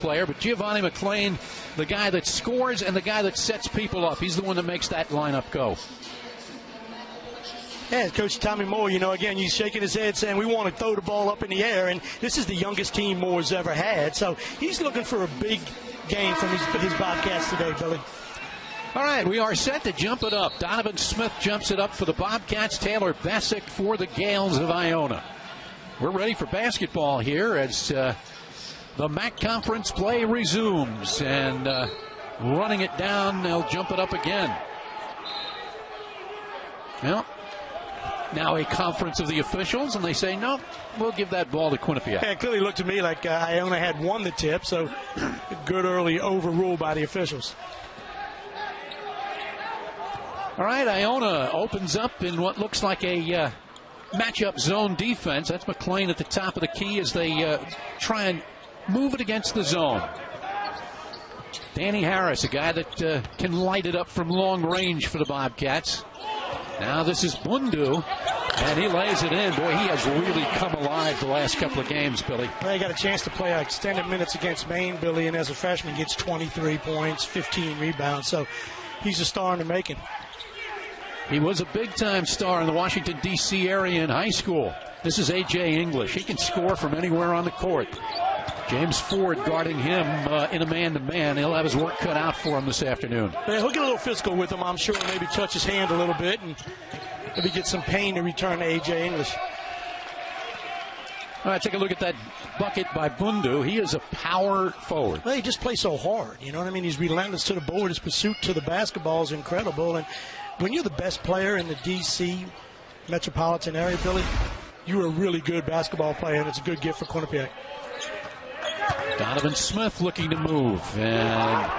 player, but Giovanni McLean, the guy that scores and the guy that sets people up. He's the one that makes that lineup go. Yeah, Coach Tommy Moore, again, he's shaking his head saying we want to throw the ball up in the air, and this is the youngest team Moore's ever had. So he's looking for a big game from his Bobcats today, Billy. All right, we are set to jump it up. Donovan Smith jumps it up for the Bobcats. Taylor Bessick for the Gales of Iona. We're ready for basketball here as the MAC Conference play resumes, and running it down, they'll jump it up again. Well, now a conference of the officials, and they say, no, we'll give that ball to Quinnipiac. Yeah, it clearly looked to me like Iona had won the tip, so good early overrule by the officials. All right, Iona opens up in what looks like a matchup zone defense. That's McLean at the top of the key as they try and move it against the zone. Danny Harris, a guy that can light it up from long range for the Bobcats. Now this is Bundu, and he lays it in. Boy, he has really come alive the last couple of games, Billy. Well, he got a chance to play extended minutes against Maine, Billy, and as a freshman gets 23 points, 15 rebounds. So he's a star in the making. He was a big-time star in the Washington, D.C. area in high school. This is A.J. English. He can score from anywhere on the court. James Ford guarding him in a man-to-man. He'll have his work cut out for him this afternoon. Yeah, he'll get a little physical with him, I'm sure. Maybe touch his hand a little bit and maybe get some pain to return to A.J. English. All right, take a look at that bucket by Bundu. He is a power forward. Well, he just plays so hard. You know what I mean? He's relentless to the board. His pursuit to the basketball is incredible. And when you're the best player in the D.C. metropolitan area, Billy, you're a really good basketball player, and it's a good gift for Quinnipiac. Donovan Smith looking to move and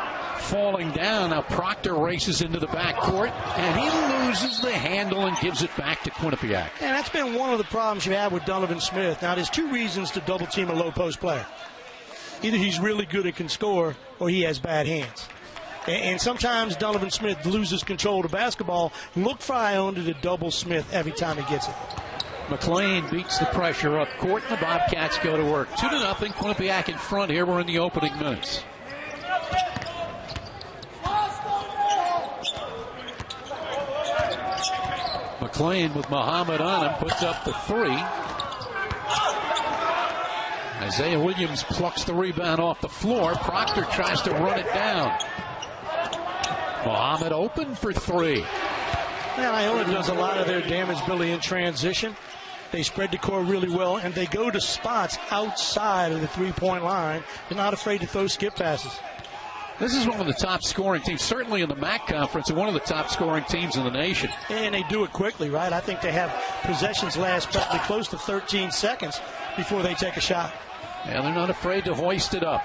falling down. Now Proctor races into the backcourt, and he loses the handle and gives it back to Quinnipiac. And that's been one of the problems you have with Donovan Smith. Now, there's two reasons to double team a low post player. Either he's really good and can score, or he has bad hands. And sometimes Donovan Smith loses control of the basketball. Look for Iona to double Smith every time he gets it. McLean beats the pressure up court, and the Bobcats go to work. 2-0, Quinnipiac in front here. We're in the opening minutes. McLean with Muhammad on him puts up the three. Isaiah Williams plucks the rebound off the floor. Proctor tries to run it down. Muhammad open for three. Well, Iona does a lot of their damage, Billy, in transition. They spread the court really well, and they go to spots outside of the three-point line. They're not afraid to throw skip passes. This is one of the top scoring teams, certainly in the MAC Conference, and one of the top scoring teams in the nation. And they do it quickly, right? I think they have possessions last probably close to 13 seconds before they take a shot. And they're not afraid to hoist it up.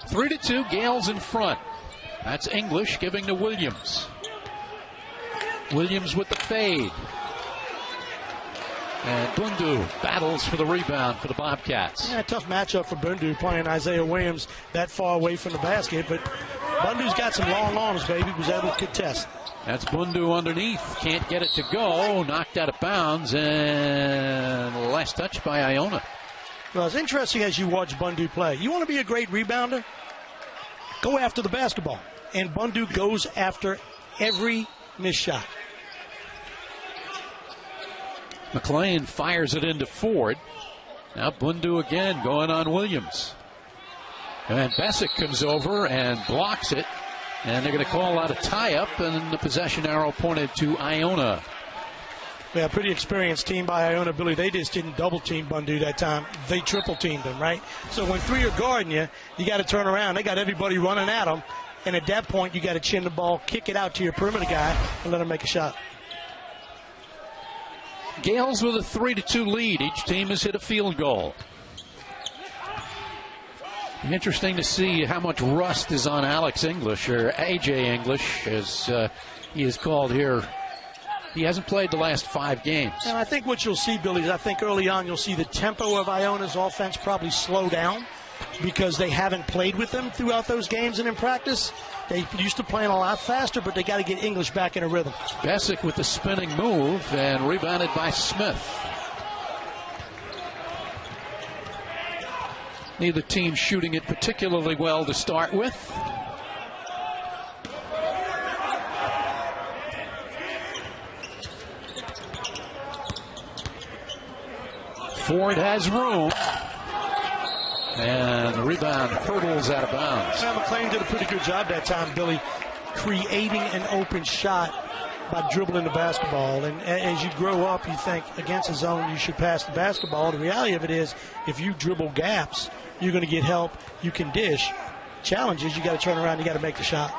3-2, Gales in front. That's English giving to Williams. Williams with the fade. And Bundu battles for the rebound for the Bobcats. Yeah, tough matchup for Bundu playing Isaiah Williams that far away from the basket, but Bundu's got some long arms, baby. He was able to contest. That's Bundu underneath. Can't get it to go. Knocked out of bounds, and last touch by Iona. Well, it's interesting as you watch Bundu play. You want to be a great rebounder? Go after the basketball. And Bundu goes after every missed shot. McLean fires it into Ford. Now Bundu again going on Williams. And Bessick comes over and blocks it. And they're going to call out a tie-up, and the possession arrow pointed to Iona. Yeah, pretty experienced team by Iona, Billy. They just didn't double-team Bundu that time. They triple-teamed him, right? So when three are guarding you, you got to turn around. They got everybody running at them. And at that point, you got to chin the ball, kick it out to your perimeter guy, and let him make a shot. Gales with a 3-2 lead. Each team has hit a field goal. Interesting to see how much rust is on Alex English, or A.J. English, as he is called here. He hasn't played the last 5 games. And I think what you'll see, Billy, is I think early on you'll see the tempo of Iona's offense probably slow down because they haven't played with them throughout those games and in practice. They used to playing a lot faster, but they got to get English back in a rhythm. Bessick with the spinning move and rebounded by Smith. Neither team shooting it particularly well to start with. Ford has room. And the rebound hurdles out of bounds. Well, McClain did a pretty good job that time, Billy, creating an open shot by dribbling the basketball. And as you grow up, you think against a zone you should pass the basketball. The reality of it is, if you dribble gaps, you're going to get help. You can dish. Challenge is you got to turn around, you got to make the shot.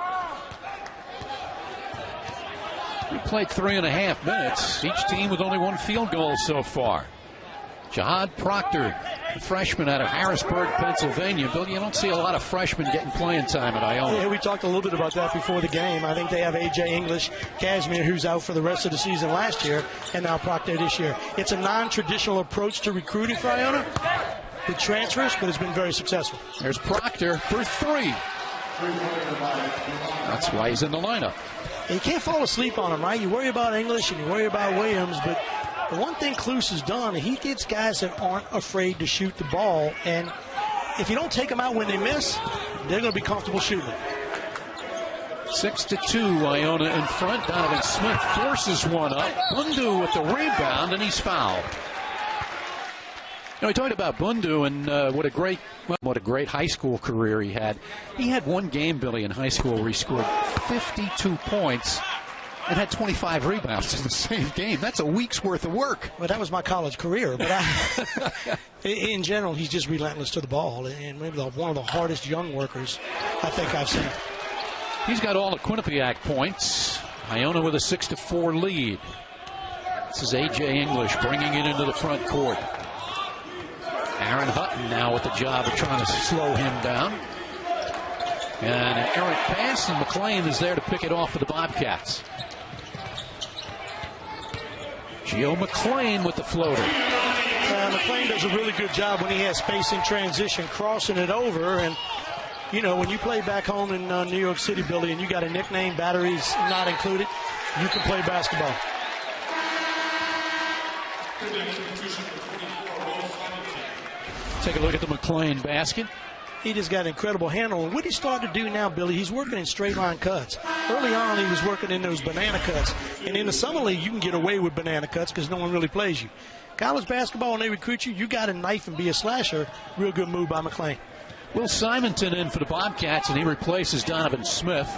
We played 3.5 minutes. Each team with only one field goal so far. Jihad Proctor, a freshman out of Harrisburg, Pennsylvania. Bill, you don't see a lot of freshmen getting playing time at Iona. Yeah, we talked a little bit about that before the game. I think they have A.J. English, Casimir, who's out for the rest of the season last year, and now Proctor this year. It's a non-traditional approach to recruiting for Iona. The transfers, but it's been very successful. There's Proctor for 3. That's why he's in the lineup. You can't fall asleep on him, right? You worry about English and you worry about Williams, but the one thing Kluse has done, he gets guys that aren't afraid to shoot the ball, and if you don't take them out when they miss, they're going to be comfortable shooting. 6-2, Iona in front. Donovan Smith forces one up. Bundu with the rebound, and he's fouled. You know, we talked about Bundu and what a great high school career he had. He had one game, Billy, in high school where he scored 52 points and had 25 rebounds in the same game. That's a week's worth of work. Well, that was my college career. But in general, he's just relentless to the ball, and maybe one of the hardest young workers I think I've seen. He's got all the Quinnipiac points. Iona with a 6-4 lead. This is A.J. English bringing it into the front court. Aaron Hutton now with the job of trying to slow him down. And an errant pass, and McClain is there to pick it off for the Bobcats. Gio McClain with the floater. McClain does a really good job when he has space in transition, crossing it over. And, you know, when you play back home in New York City, Billy, and you got a nickname, batteries not included, you can play basketball. Take a look at the McClain basket. He just got an incredible handle. And what he's starting to do now, Billy, he's working in straight line cuts. Early on, he was working in those banana cuts. And in the summer league, you can get away with banana cuts because no one really plays you. College basketball, when they recruit you, you got to knife and be a slasher. Real good move by McClain. Will Simonton in for the Bobcats, and he replaces Donovan Smith.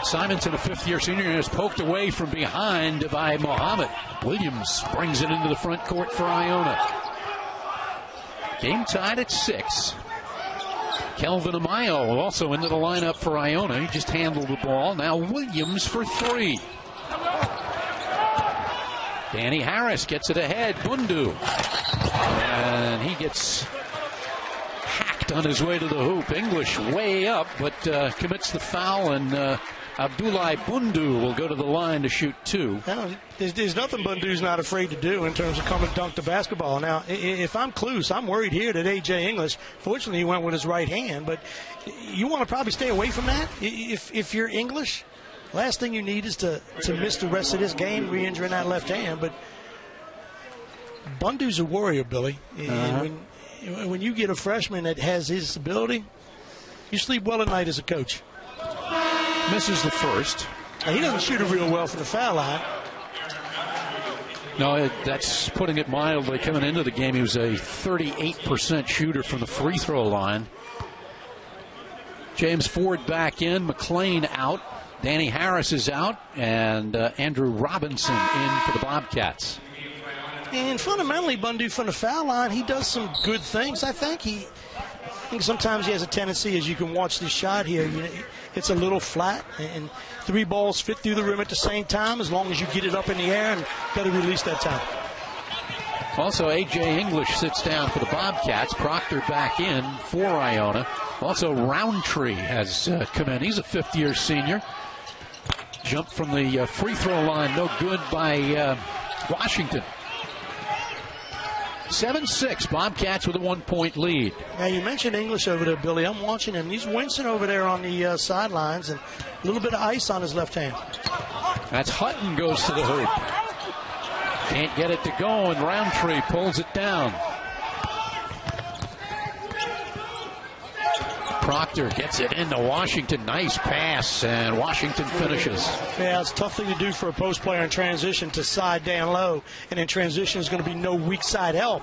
Simonton, a fifth-year senior, is poked away from behind by Mohammed. Williams brings it into the front court for Iona. Game tied at 6. Kelvin Amayo also into the lineup for Iona. He just handled the ball. Now Williams for 3. Danny Harris gets it ahead. Bundu. And he gets hacked on his way to the hoop. English way up, but commits the foul, and Abdoulaye Bundu will go to the line to shoot 2. Now, there's nothing Bundu's not afraid to do in terms of come and dunk the basketball. Now, if I'm Kluse, I'm worried here that A.J. English, fortunately he went with his right hand, but you want to probably stay away from that. If you're English, last thing you need is to miss the rest of this game, re-injuring that left hand. But Bundu's a warrior, Billy. And when you get a freshman that has his ability, you sleep well at night as a coach. Misses the first. Now, he doesn't shoot it real well from the foul line. No, that's putting it mildly. Coming into the game, he was a 38% shooter from the free throw line. James Ford back in, McClain out, Danny Harris is out, and Andrew Robinson in for the Bobcats. And fundamentally, Bundu from the foul line, he does some good things. I think sometimes he has a tendency, as you can watch this shot here, it's a little flat, and 3 balls fit through the rim at the same time as long as you get it up in the air and better release that time. Also, A.J. English sits down for the Bobcats. Proctor back in for Iona. Also, Roundtree has come in. He's a fifth-year senior. Jump from the free throw line, no good by Washington. 7-6, Bobcats with a 1-point lead. Now, you mentioned English over there, Billy. I'm watching him. He's wincing over there on the sidelines, and a little bit of ice on his left hand. That's Hutton goes to the hoop. Can't get it to go, and Roundtree pulls it down. Proctor gets it into Washington. Nice pass, and Washington finishes. Yeah, it's a tough thing to do for a post player in transition, to side down low. And in transition, is going to be no weak side help.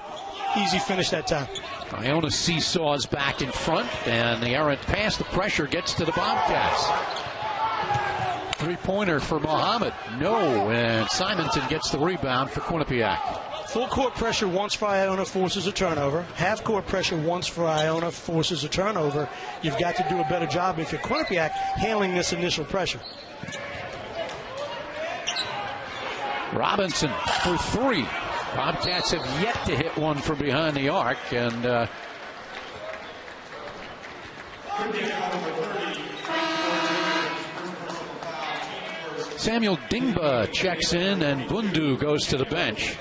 Easy finish that time. Iona seesaws back in front, and the errant pass, the pressure gets to the Bobcats. Three-pointer for Muhammad. No, and Simonton gets the rebound for Quinnipiac. Full court pressure once for Iona forces a turnover. Half court pressure once for Iona forces a turnover. You've got to do a better job if you're Quinnipiac handling this initial pressure. Robinson for three. Bobcats have yet to hit one from behind the arc, and Samuel Dingba checks in, and Bundu goes to the bench.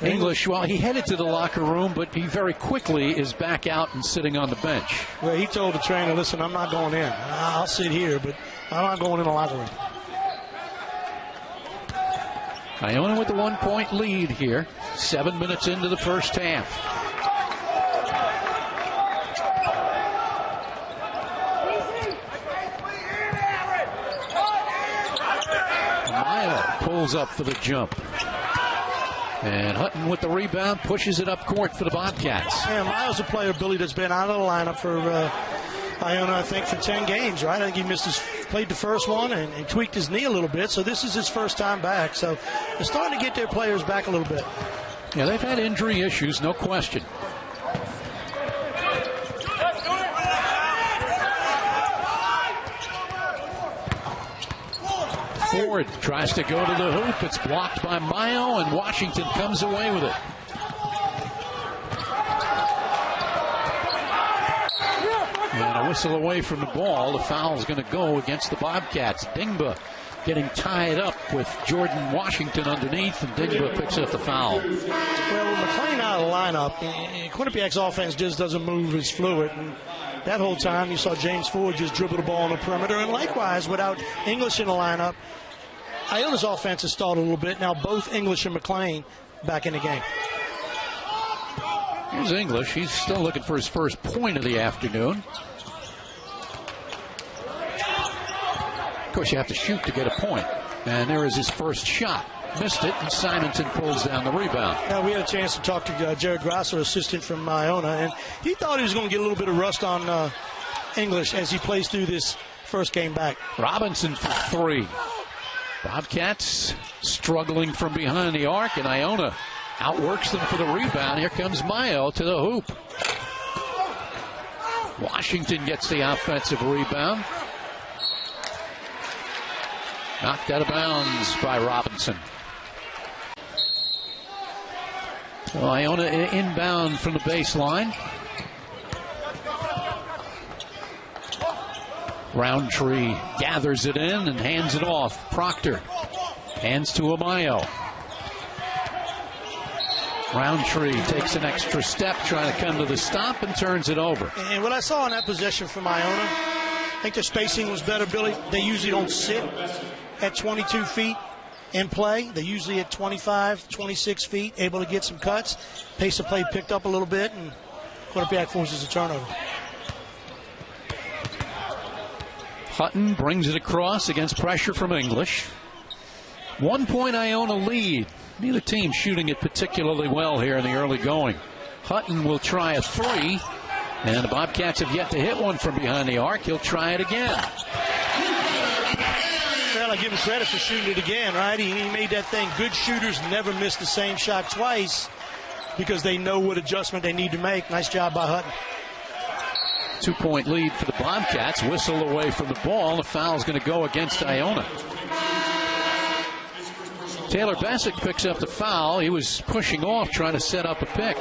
English, well, he headed to the locker room, but he very quickly is back out and sitting on the bench. Well, he told the trainer, listen, I'm not going in. I'll sit here, but I'm not going in the locker room. Iona with the 1-point lead here. 7 minutes into the first half. Maya pulls up for the jump. And Hutton with the rebound pushes it up court for the Bobcats. Yeah, Miles, a player, Billy, that's been out of the lineup for Iona, I think, for 10 games, right? I think he played the first one and tweaked his knee a little bit, so this is his first time back. So they're starting to get their players back a little bit. Yeah, they've had injury issues, no question. Ford tries to go to the hoop. It's blocked by Mayo, and Washington comes away with it. And a whistle away from the ball. The foul is going to go against the Bobcats. Dingba getting tied up with Jordan Washington underneath, and Dingba picks up the foul. Well, with McLean out of the lineup, Quinnipiac's offense just doesn't move as fluid. And that whole time, you saw James Ford just dribble the ball on the perimeter. And likewise, without English in the lineup, Iona's offense has stalled a little bit. Now both English and McLean back in the game. Here's English. He's still looking for his first point of the afternoon. Of course, you have to shoot to get a point. And there is his first shot. Missed it, and Simonton pulls down the rebound. Now, we had a chance to talk to Jared Grasser, assistant from Iona, and he thought he was going to get a little bit of rust on English as he plays through this first game back. Robinson for three. Bobcats struggling from behind the arc, and Iona outworks them for the rebound. Here comes Mayo to the hoop. Washington gets the offensive rebound. Knocked out of bounds by Robinson. So Iona inbound from the baseline. Roundtree gathers it in and hands it off. Proctor hands to Amayo. Roundtree takes an extra step, trying to come to the stop, and turns it over. And what I saw in that possession from Iona, I think their spacing was better, Billy. They usually don't sit at 22 feet and play. They're usually at 25, 26 feet, able to get some cuts. Pace of play picked up a little bit, and Quinnipiac forces a turnover. Hutton brings it across against pressure from English. 1 point Iona lead. Neither team shooting it particularly well here in the early going. Hutton will try a three, and the Bobcats have yet to hit one from behind the arc. He'll try it again. Well, I give him credit for shooting it again, right? He made that thing. Good shooters never miss the same shot twice because they know what adjustment they need to make. Nice job by Hutton. 2 point lead for the Bobcats. Whistle away from the ball. The foul is going to go against Iona. Taylor Bessick picks up the foul. He was pushing off, trying to set up a pick.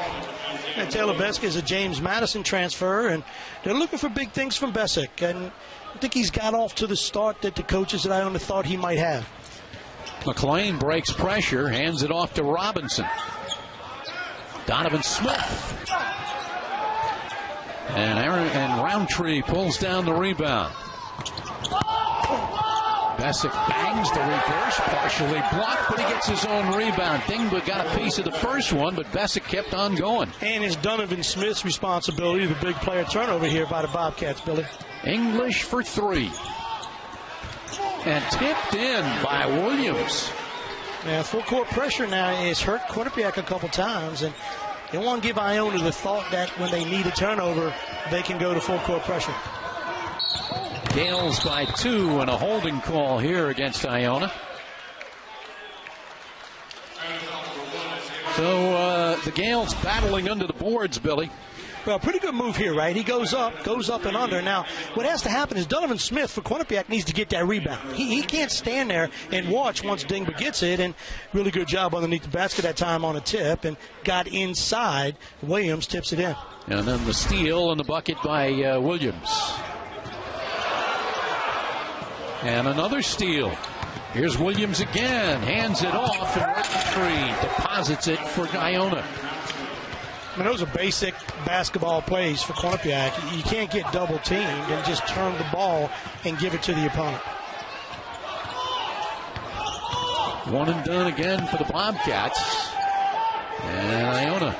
And Taylor Bessick is a James Madison transfer, and they're looking for big things from Bessick. And I think he's got off to the start that the coaches at Iona thought he might have. McLean breaks pressure, hands it off to Robinson. Donovan Smith. And Roundtree pulls down the rebound. Bessick bangs the reverse, partially blocked, but he gets his own rebound. Dingba got a piece of the first one, but Bessick kept on going. And it's Donovan Smith's responsibility, the big player turnover here by the Bobcats, Billy. English for 3. And tipped in by Williams. Yeah, full court pressure now has hurt Quinnipiac a couple times, and they want to give Iona the thought that when they need a turnover, they can go to full court pressure. Gales by 2 and a holding call here against Iona. So the Gales battling under the boards, Billy. Well, pretty good move here, right? He goes up and under. Now, what has to happen is Donovan Smith for Quinnipiac needs to get that rebound. He can't stand there and watch once Dingba gets it, and really good job underneath the basket that time on a tip, and got inside. Williams tips it in. And then the steal and the bucket by Williams. And another steal. Here's Williams again. Hands it off, and right deposits it for Iona. I mean, those are basic basketball plays for Quinnipiac. You can't get double teamed and just turn the ball and give it to the opponent. One and done again for the Bobcats. And Iona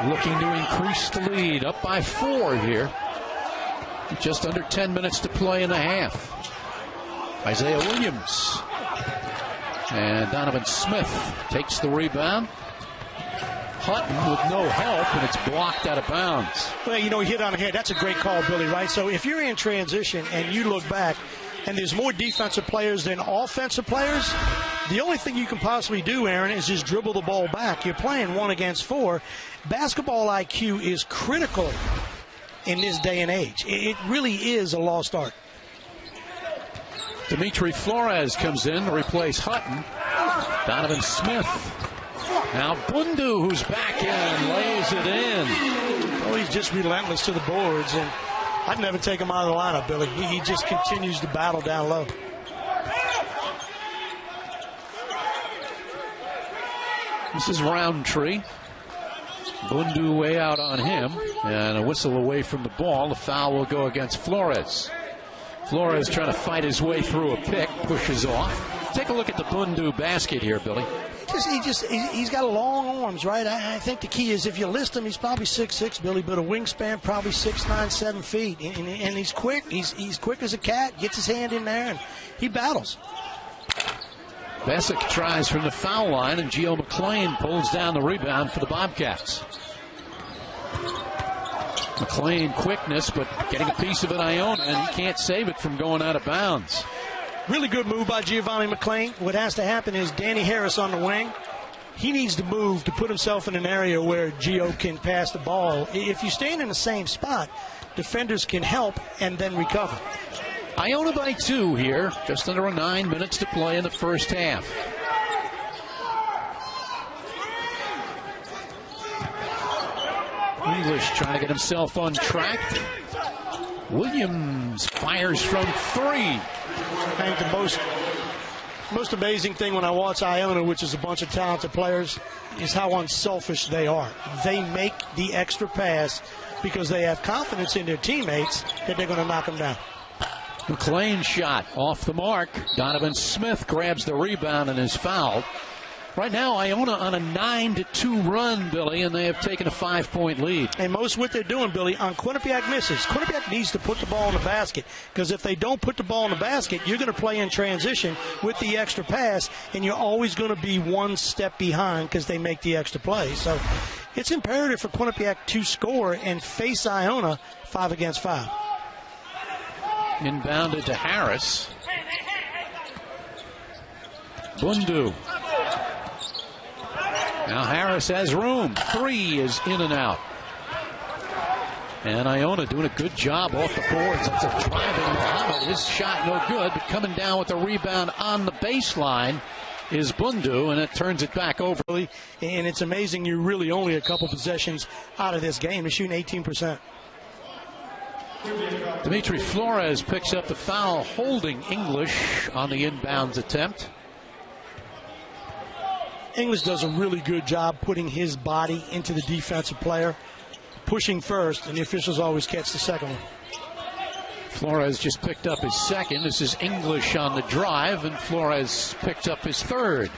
looking to increase the lead. Up by 4 here. Just under 10 minutes to play in the half. Isaiah Williams. And Donovan Smith takes the rebound. Hutton with no help, and it's blocked out of bounds. Well, you know, he hit on the head. That's a great call, Billy, right? So if you're in transition and you look back and there's more defensive players than offensive players, the only thing you can possibly do, Aaron, is just dribble the ball back. You're playing 1 against 4. Basketball IQ is critical in this day and age. It really is a lost art. Dimitri Flores comes in to replace Hutton. Donovan Smith. Now Bundu, who's back in, lays it in. Oh, he's just relentless to the boards, and I'd never take him out of the lineup, Billy. He just continues to battle down low. This is Roundtree. Bundu way out on him, and a whistle away from the ball. The foul will go against Flores. Flores trying to fight his way through a pick, pushes off. Take a look at the Bundu basket here, Billy. He's got long arms, right? I think the key is if you list him, he's probably 6'6", Billy, but a wingspan probably 6'9", 7 feet. And he's quick. He's quick as a cat, gets his hand in there, and he battles. Bessick tries from the foul line, and Gio McLean pulls down the rebound for the Bobcats. McLean quickness, but getting a piece of it, Iona, and he can't save it from going out of bounds. Really good move by Giovanni McLean. What has to happen is Danny Harris on the wing. He needs to move to put himself in an area where Gio can pass the ball. If you stand in the same spot, defenders can help and then recover. Iona by 2 here. Just under 9 minutes to play in the first half. English trying to get himself on track. Williams fires from 3. I think the most amazing thing when I watch Iona, which is a bunch of talented players, is how unselfish they are. They make the extra pass because they have confidence in their teammates that they're going to knock them down. McLean shot off the mark. Donovan Smith grabs the rebound and is fouled. Right now, Iona on a 9-2 run, Billy, and they have taken a 5-point lead. And most of what they're doing, Billy, on Quinnipiac misses. Quinnipiac needs to put the ball in the basket, because if they don't put the ball in the basket, you're going to play in transition with the extra pass, and you're always going to be one step behind because they make the extra play. So it's imperative for Quinnipiac to score and face Iona 5 against 5. Inbounded to Harris. Bundu. Now Harris has room. 3 is in and out. And Iona doing a good job off the boards. It's a driving Muhammad. His shot no good, but coming down with the rebound on the baseline is Bundu, and it turns it back over. And it's amazing you're really only a couple possessions out of this game. You're shooting 18%. Dimitri Flores picks up the foul, holding English on the inbounds attempt. English does a really good job putting his body into the defensive player, pushing first, and the officials always catch the second one. Flores just picked up his second. This is English on the drive, and Flores picked up his third.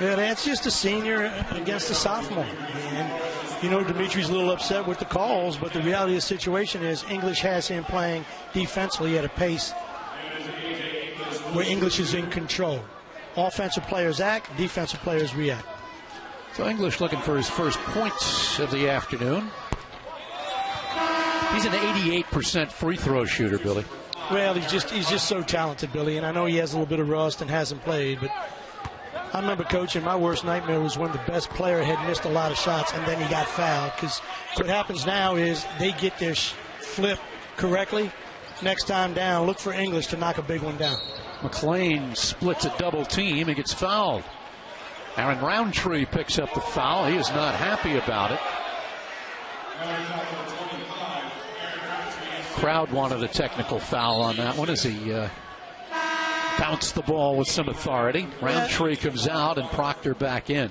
Yeah, that's just a senior against a sophomore. And, you know, Dimitri's a little upset with the calls, but the reality of the situation is English has him playing defensively at a pace where English is in control. Offensive players act, defensive players react. So English looking for his first points of the afternoon. He's an 88% free throw shooter, Billy. Well, he's just so talented, Billy, and I know he has a little bit of rust and hasn't played, but I remember coaching, my worst nightmare was when the best player had missed a lot of shots and then he got fouled, because what happens now is they get their flip correctly. Next time down, look for English to knock a big one down. McLean splits a double team and gets fouled. Aaron Roundtree picks up the foul. He is not happy about it. Crowd wanted a technical foul on that one as he bounced the ball with some authority. Roundtree comes out and Proctor back in.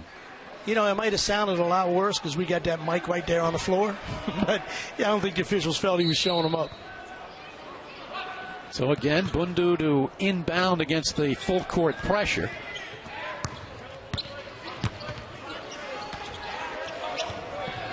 You know, it might have sounded a lot worse because we got that mic right there on the floor. But yeah, I don't think the officials felt he was showing them up. So again, Bundu to inbound against the full court pressure.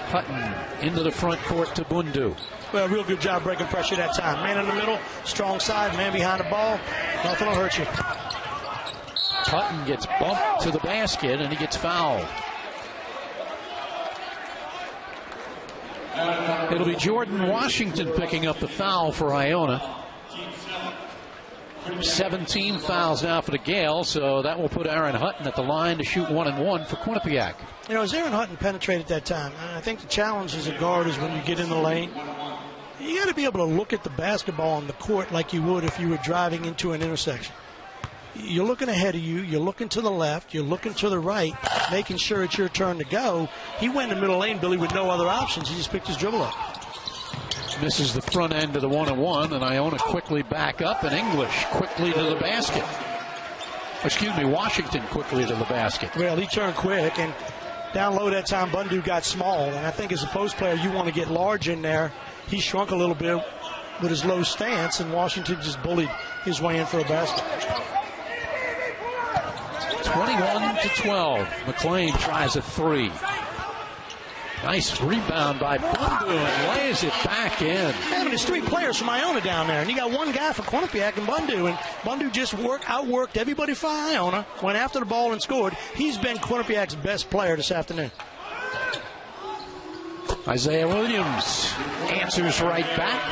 Hutton into the front court to Bundu. Well, real good job breaking pressure that time. Man in the middle, strong side, man behind the ball. Nothing will hurt you. Hutton gets bumped to the basket and he gets fouled. It'll be Jordan Washington picking up the foul for Iona. 17 fouls now for the Gales, so that will put Aaron Hutton at the line to shoot 1-1 for Quinnipiac. You know, as Aaron Hutton penetrated that time, I think the challenge as a guard is when you get in the lane, you got to be able to look at the basketball on the court like you would if you were driving into an intersection. You're looking ahead of you, you're looking to the left, you're looking to the right, making sure it's your turn to go. He went in the middle lane, Billy, with no other options. He just picked his dribble up. Misses the front end of the 1-1, and Iona quickly back up, and English quickly to the basket. Excuse me, Washington quickly to the basket. Well, he turned quick, and down low that time, Bundu got small. And I think as a post player, you want to get large in there. He shrunk a little bit with his low stance, and Washington just bullied his way in for a basket. 21-12. McLean tries a three. Nice rebound by Bundu and lays it back in. Yeah, I mean, there's three players from Iona down there, and you got one guy for Quinnipiac and Bundu just outworked everybody for Iona, went after the ball and scored. He's been Quinnipiac's best player this afternoon. Isaiah Williams answers right back.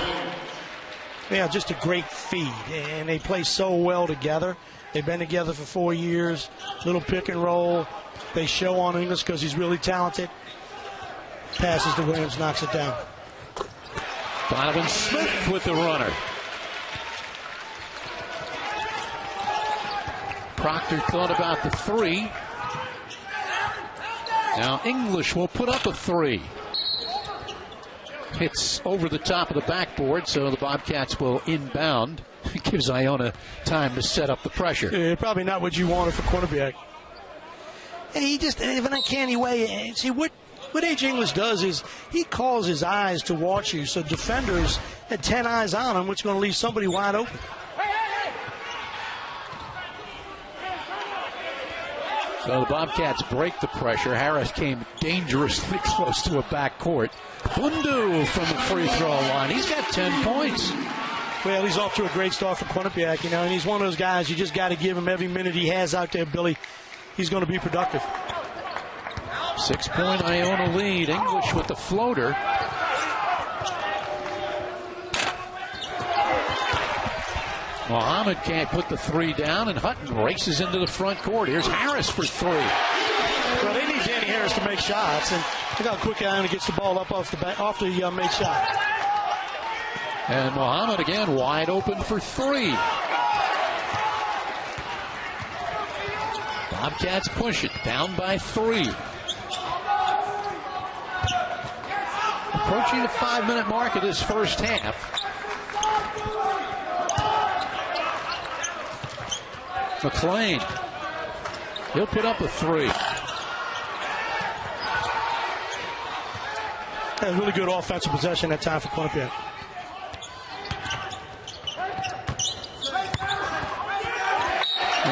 Yeah, just a great feed, and they play so well together. They've been together for 4 years. Little pick and roll. They show on English because he's really talented. Passes to Williams, knocks it down. Donovan Smith with the runner. Proctor thought about the three. Now English will put up a three. Hits over the top of the backboard, so the Bobcats will inbound. It gives Iona time to set up the pressure. Yeah, probably not what you wanted for Quinnipiac. And he just, in an uncanny way, see what A.J. English does is he calls his eyes to watch you, so defenders had 10 eyes on him, which is going to leave somebody wide open. So the Bobcats break the pressure. Harris came dangerously close to a backcourt. Bundu from the free throw line. He's got 10 points. Well, he's off to a great start for Quinnipiac, you know, and he's one of those guys you just got to give him every minute he has out there, Billy. He's going to be productive. 6-point Iona lead. English with the floater. Muhammad can't put the three down, and Hutton races into the front court. Here's Harris for three. Well, they need Danny Harris to make shots, and look how quick Iona gets the ball up off the made shot. And Muhammad again wide open for three. Bobcats push it down by 3. Approaching the 5-minute mark of this first half. McLean. He'll put up a 3. A really good offensive possession that time for Quinnipiac.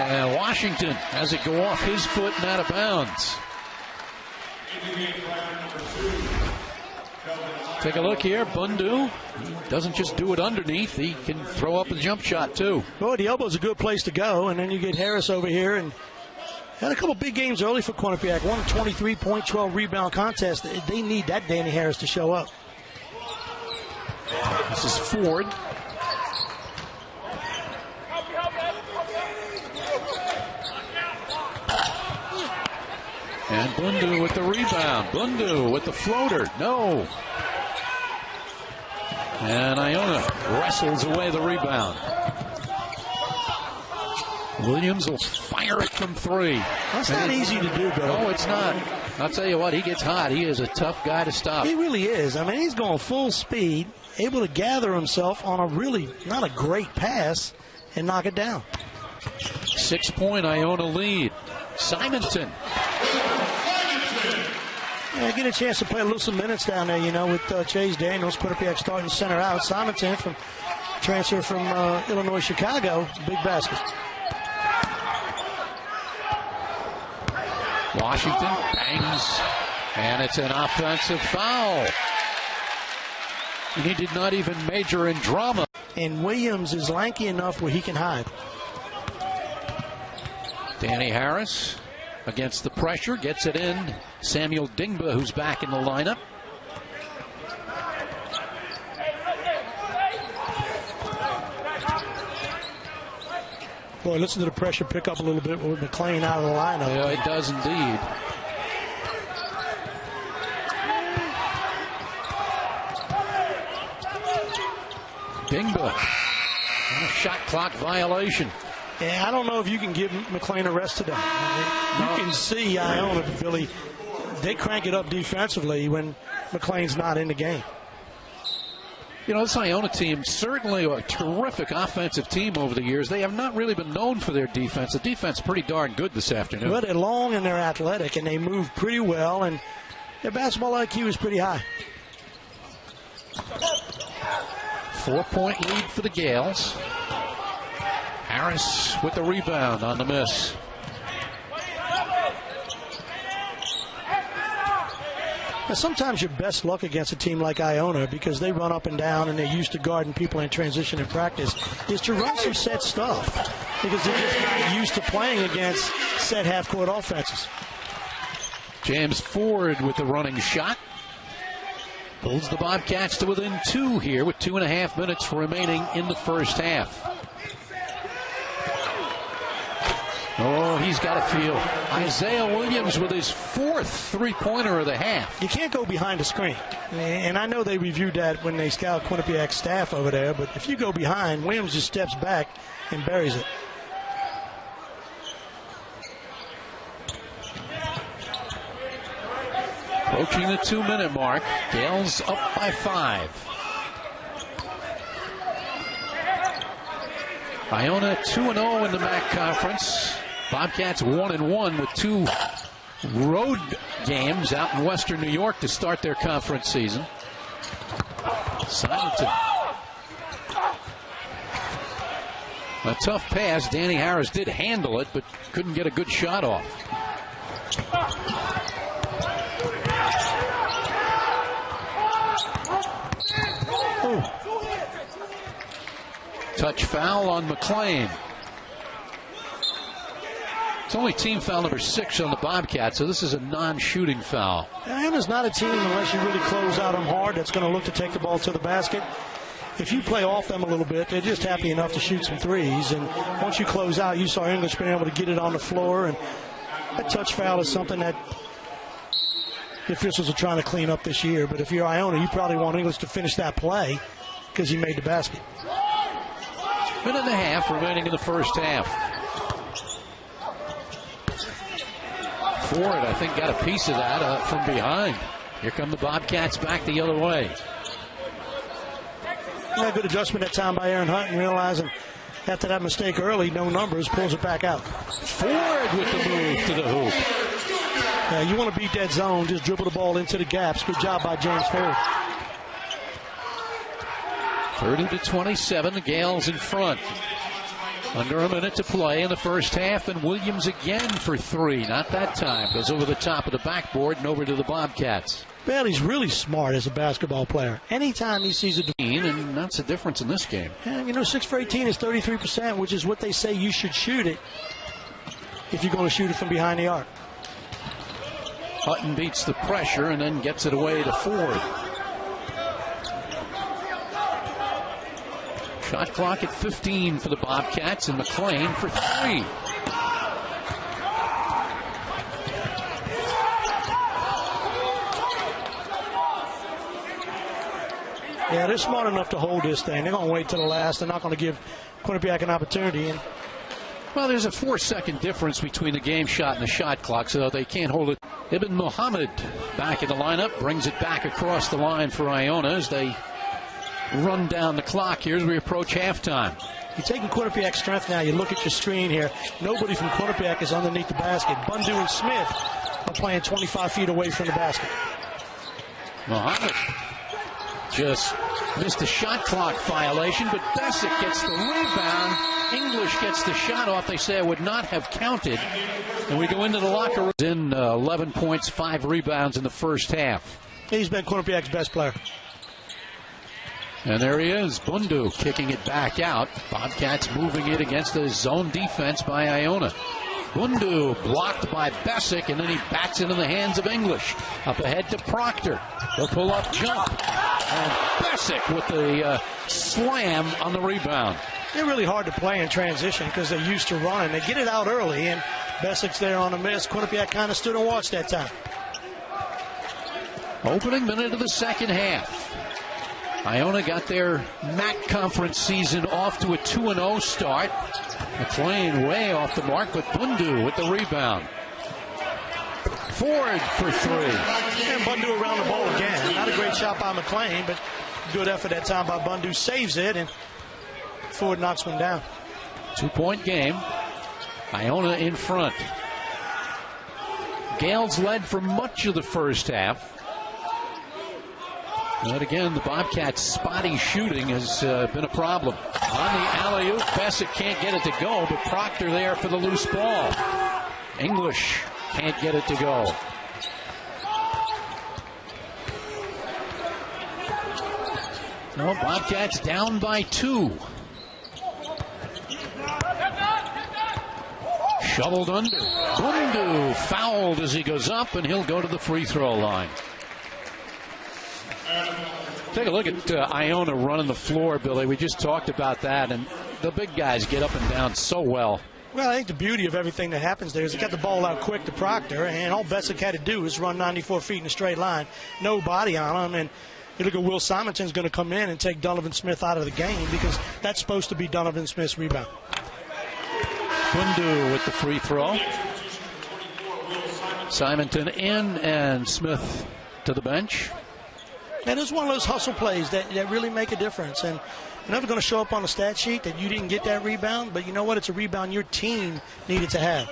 And Washington has it go off his foot and out of bounds. Take a look here. Bundu, he doesn't just do it underneath. He can throw up a jump shot, too. Boy, the elbow's a good place to go. And then you get Harris over here. And had a couple big games early for Quinnipiac. Won a 23-point, 12-rebound contest. They need that Danny Harris to show up. This is Ford. And Bundu with the rebound. Bundu with the floater. No. And Iona wrestles away the rebound. Williams will fire it from three. That's not easy to do, Bill. No, it's not. I'll tell you what, he gets hot. He is a tough guy to stop. He really is. I mean, he's going full speed, able to gather himself on a really not a great pass and knock it down. 6-point Iona lead. Simonton. Yeah, get a chance to play a little some minutes down there, you know, with Chase Daniels, Quinnipiac starting center out. Simonton from transfer from Illinois, Chicago. Big basket. Washington bangs, and it's an offensive foul. And he did not even major in drama. And Williams is lanky enough where he can hide. Danny Harris against the pressure, gets it in. Samuel Dingba, who's back in the lineup. Boy, listen to the pressure pick up a little bit with McLean out of the lineup. Yeah, it does indeed. Dingba. A shot clock violation. Yeah, I don't know if you can give McLean a rest today. You can see Iona, Billy, they crank it up defensively when McLean's not in the game. You know, this Iona team, certainly a terrific offensive team over the years. They have not really been known for their defense. The defense is pretty darn good this afternoon. Well, they're long and they're athletic, and they move pretty well, and their basketball IQ is pretty high. 4-point lead for the Gales. Harris with the rebound on the miss. Now, sometimes your best luck against a team like Iona, because they run up and down and they're used to guarding people in transition in practice, is to run some set stuff, because they're just not used to playing against set half-court offenses. James Ford with the running shot. Pulls the Bobcats to within 2 here with 2.5 minutes remaining in the first half. Oh, he's got a feel. Isaiah Williams with his 4th three-pointer of the half. You can't go behind the screen. And I know they reviewed that when they scout Quinnipiac staff over there, but if you go behind, Williams just steps back and buries it. Approaching the 2-minute mark. Gales up by 5. Iona 2-0 in the MAC Conference. Bobcats 1-1 with 2 road games out in Western New York to start their conference season. Simonton. A tough pass. Danny Harris did handle it, but couldn't get a good shot off. Touch foul on McLean. It's only team foul number 6 on the Bobcats, so this is a non-shooting foul. Iona's not a team, unless you really close out them hard, that's going to look to take the ball to the basket. If you play off them a little bit, they're just happy enough to shoot some threes. And once you close out, you saw English being able to get it on the floor. And that touch foul is something that the officials are trying to clean up this year. But if you're Iona, you probably want English to finish that play because he made the basket. 1.5 minutes remaining in the first half. Ford, I think, got a piece of that from behind. Here come the Bobcats back the other way. Yeah, good adjustment that time by Aaron Hunt, and realizing after that mistake early, no numbers, pulls it back out. Ford with the move to the hoop. You want to beat that zone, just dribble the ball into the gaps. Good job by James Ford. 30-27, the Gales in front. Under a minute to play in the first half, and Williams again for 3. Not that time. Goes over the top of the backboard and over to the Bobcats. Well, he's really smart as a basketball player. Anytime he sees a... And that's the difference in this game. And, 6 for 18 is 33%, which is what they say you should shoot it if you're going to shoot it from behind the arc. Hutton beats the pressure and then gets it away to Ford. Shot clock at 15 for the Bobcats, and McLean for 3. Yeah, they're smart enough to hold this thing. They're going to wait till the last. They're not going to give Quinnipiac an opportunity. And well, there's a 4-second difference between the game shot and the shot clock, so they can't hold it. Ibn Muhammad back in the lineup, brings it back across the line for Iona as they run down the clock here as we approach halftime. You're taking Quinnipiac's strength now. You look at your screen here. Nobody from Quinnipiac is underneath the basket. Bundu and Smith are playing 25 feet away from the basket. Muhammad just missed a shot clock violation, but Bessick gets the rebound. English gets the shot off. They say it would not have counted. And we go into the locker room. In 11 points, 5 rebounds in the first half. He's been Quinnipiac's best player. And there he is, Bundu kicking it back out. Bobcats moving it against the zone defense by Iona. Bundu blocked by Bessick, and then he bats it in the hands of English. Up ahead to Proctor. The pull-up jump. And Bessick with the slam on the rebound. They're really hard to play in transition because they're used to running. They get it out early, and Bessick's there on a miss. Quinnipiac kind of stood and watched that time. Opening minute of the second half. Iona got their MAC conference season off to a 2-0 start. McLean way off the mark, but Bundu with the rebound. Ford for 3. And Bundu around the ball again. Not a great shot by McLean, but good effort that time by Bundu. Saves it, and Ford knocks one down. 2-point game. Iona in front. Gales led for much of the first half. But again, the Bobcats' spotty shooting has been a problem. On the alley-oop, Bessick can't get it to go, but Proctor there for the loose ball. English can't get it to go. No, Bobcats down by 2. Shoveled under. Bundu fouled as he goes up, and he'll go to the free throw line. Take a look at Iona running the floor, Billy. We just talked about that, and the big guys get up and down so well. Well, I think the beauty of everything that happens there is they got the ball out quick to Proctor, and all Bessick had to do was run 94 feet in a straight line. No body on him, and you look at Will Simonton's going to come in and take Donovan Smith out of the game because that's supposed to be Donovan Smith's rebound. Bundu with the free throw. Simonton in, and Smith to the bench. And it's one of those hustle plays that really make a difference. And you're never going to show up on the stat sheet that you didn't get that rebound, but you know what? It's a rebound your team needed to have.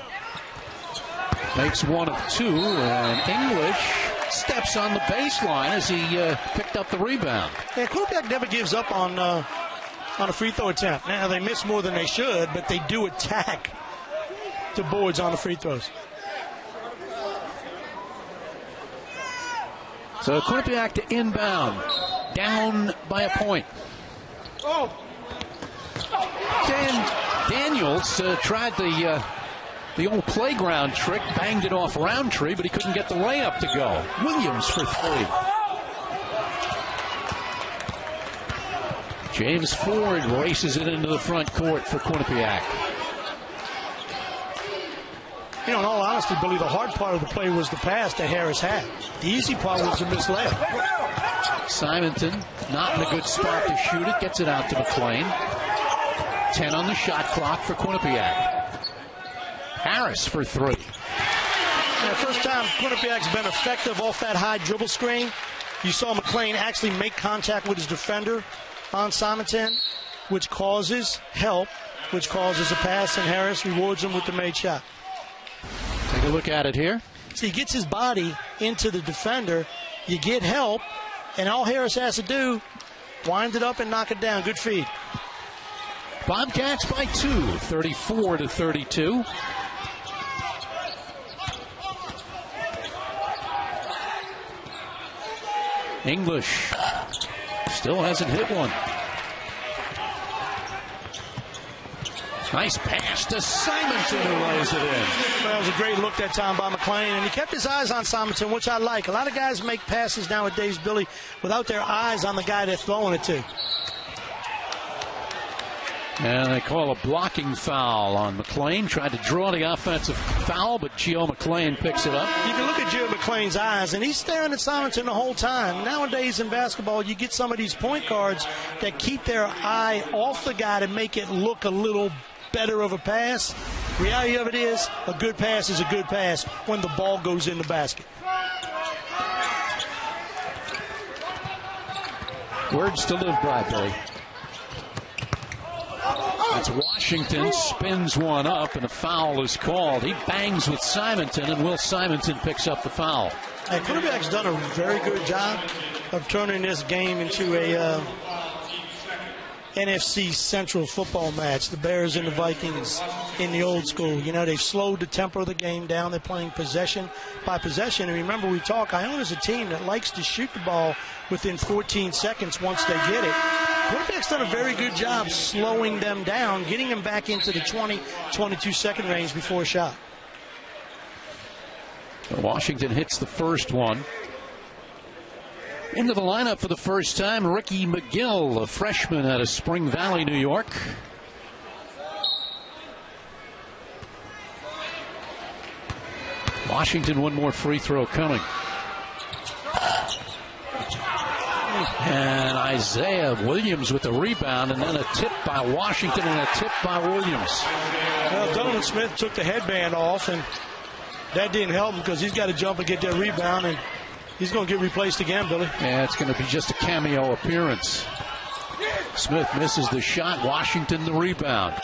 Makes 1 of 2, and English steps on the baseline as he picked up the rebound. Yeah, Quinnipiac never gives up on a free throw attempt. Now, they miss more than they should, but they do attack the boards on the free throws. So Quinnipiac to inbound, down by a point. Daniels tried the old playground trick, banged it off Roundtree, but he couldn't get the layup to go. Williams for 3. James Ford races it into the front court for Quinnipiac. You know, in all honesty, Billy, the hard part of the play was the pass that Harris had. The easy part was the missed layup. Simonton not in a good spot to shoot it. Gets it out to McLean. 10 on the shot clock for Quinnipiac. Harris for 3. The first time Quinnipiac's been effective off that high dribble screen. You saw McLean actually make contact with his defender on Simonton, which causes help, which causes a pass, and Harris rewards him with the made shot. Take a look at it here. So he gets his body into the defender. You get help, and all Harris has to do, wind it up and knock it down. Good feed. Bobcats by 2, 34-32. English still hasn't hit one. Nice pass to Simonton, who lays it in. Well, it was a great look that time by McLean, and he kept his eyes on Simonton, which I like. A lot of guys make passes nowadays, Billy, without their eyes on the guy they're throwing it to. And they call a blocking foul on McLean. Tried to draw the offensive foul, but Gio McLean picks it up. You can look at Gio McLean's eyes, and he's staring at Simonton the whole time. Nowadays in basketball, you get some of these point guards that keep their eye off the guy to make it look a little better of a pass. Reality of it is, a good pass is a good pass when the ball goes in the basket. Words to live by, Billy. It's Washington, spins one up, and a foul is called. He bangs with Simonton, and Will Simonton picks up the foul. Hey, Quinnipiac's done a very good job of turning this game into a NFC Central football match. The Bears and the Vikings in the old school. You know, they've slowed the tempo of the game down. They're playing possession by possession. And remember, we talk, Iona's a team that likes to shoot the ball within 14 seconds once they get it. Quinnipiac's done a very good job slowing them down, getting them back into the 20, 22-second range before a shot. Washington hits the first one. Into the lineup for the first time, Ricky McGill, a freshman out of Spring Valley, New York. Washington, one more free throw coming. And Isaiah Williams with the rebound, and then a tip by Washington and a tip by Williams. Well, Donovan Smith took the headband off, and that didn't help him because he's got to jump and get that rebound, and he's going to get replaced again, Billy. Yeah, it's going to be just a cameo appearance. Smith misses the shot. Washington the rebound.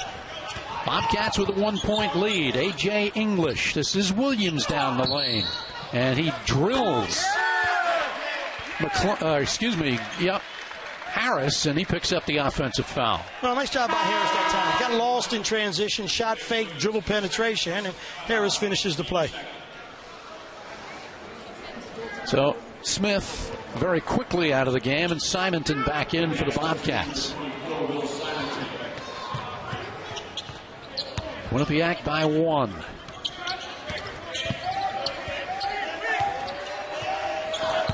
Bobcats with a 1-point lead. A.J. English. This is Williams down the lane. And he drills Harris, and he picks up the offensive foul. Well, nice job by Harris that time. Got lost in transition, shot fake, dribble penetration, and Harris finishes the play. So Smith very quickly out of the game, and Simonton back in for the Bobcats. Quinnipiac by 1.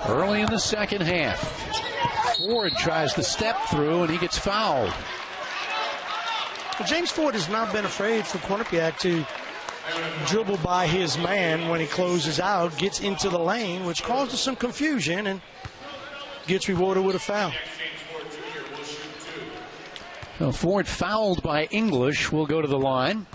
Early in the second half, Ford tries to step through, and he gets fouled. Well, James Ford has not been afraid for Quinnipiac to dribble by his man when he closes out, gets into the lane, which causes some confusion, and gets rewarded with a foul. Well, Ford fouled by English will go to the line.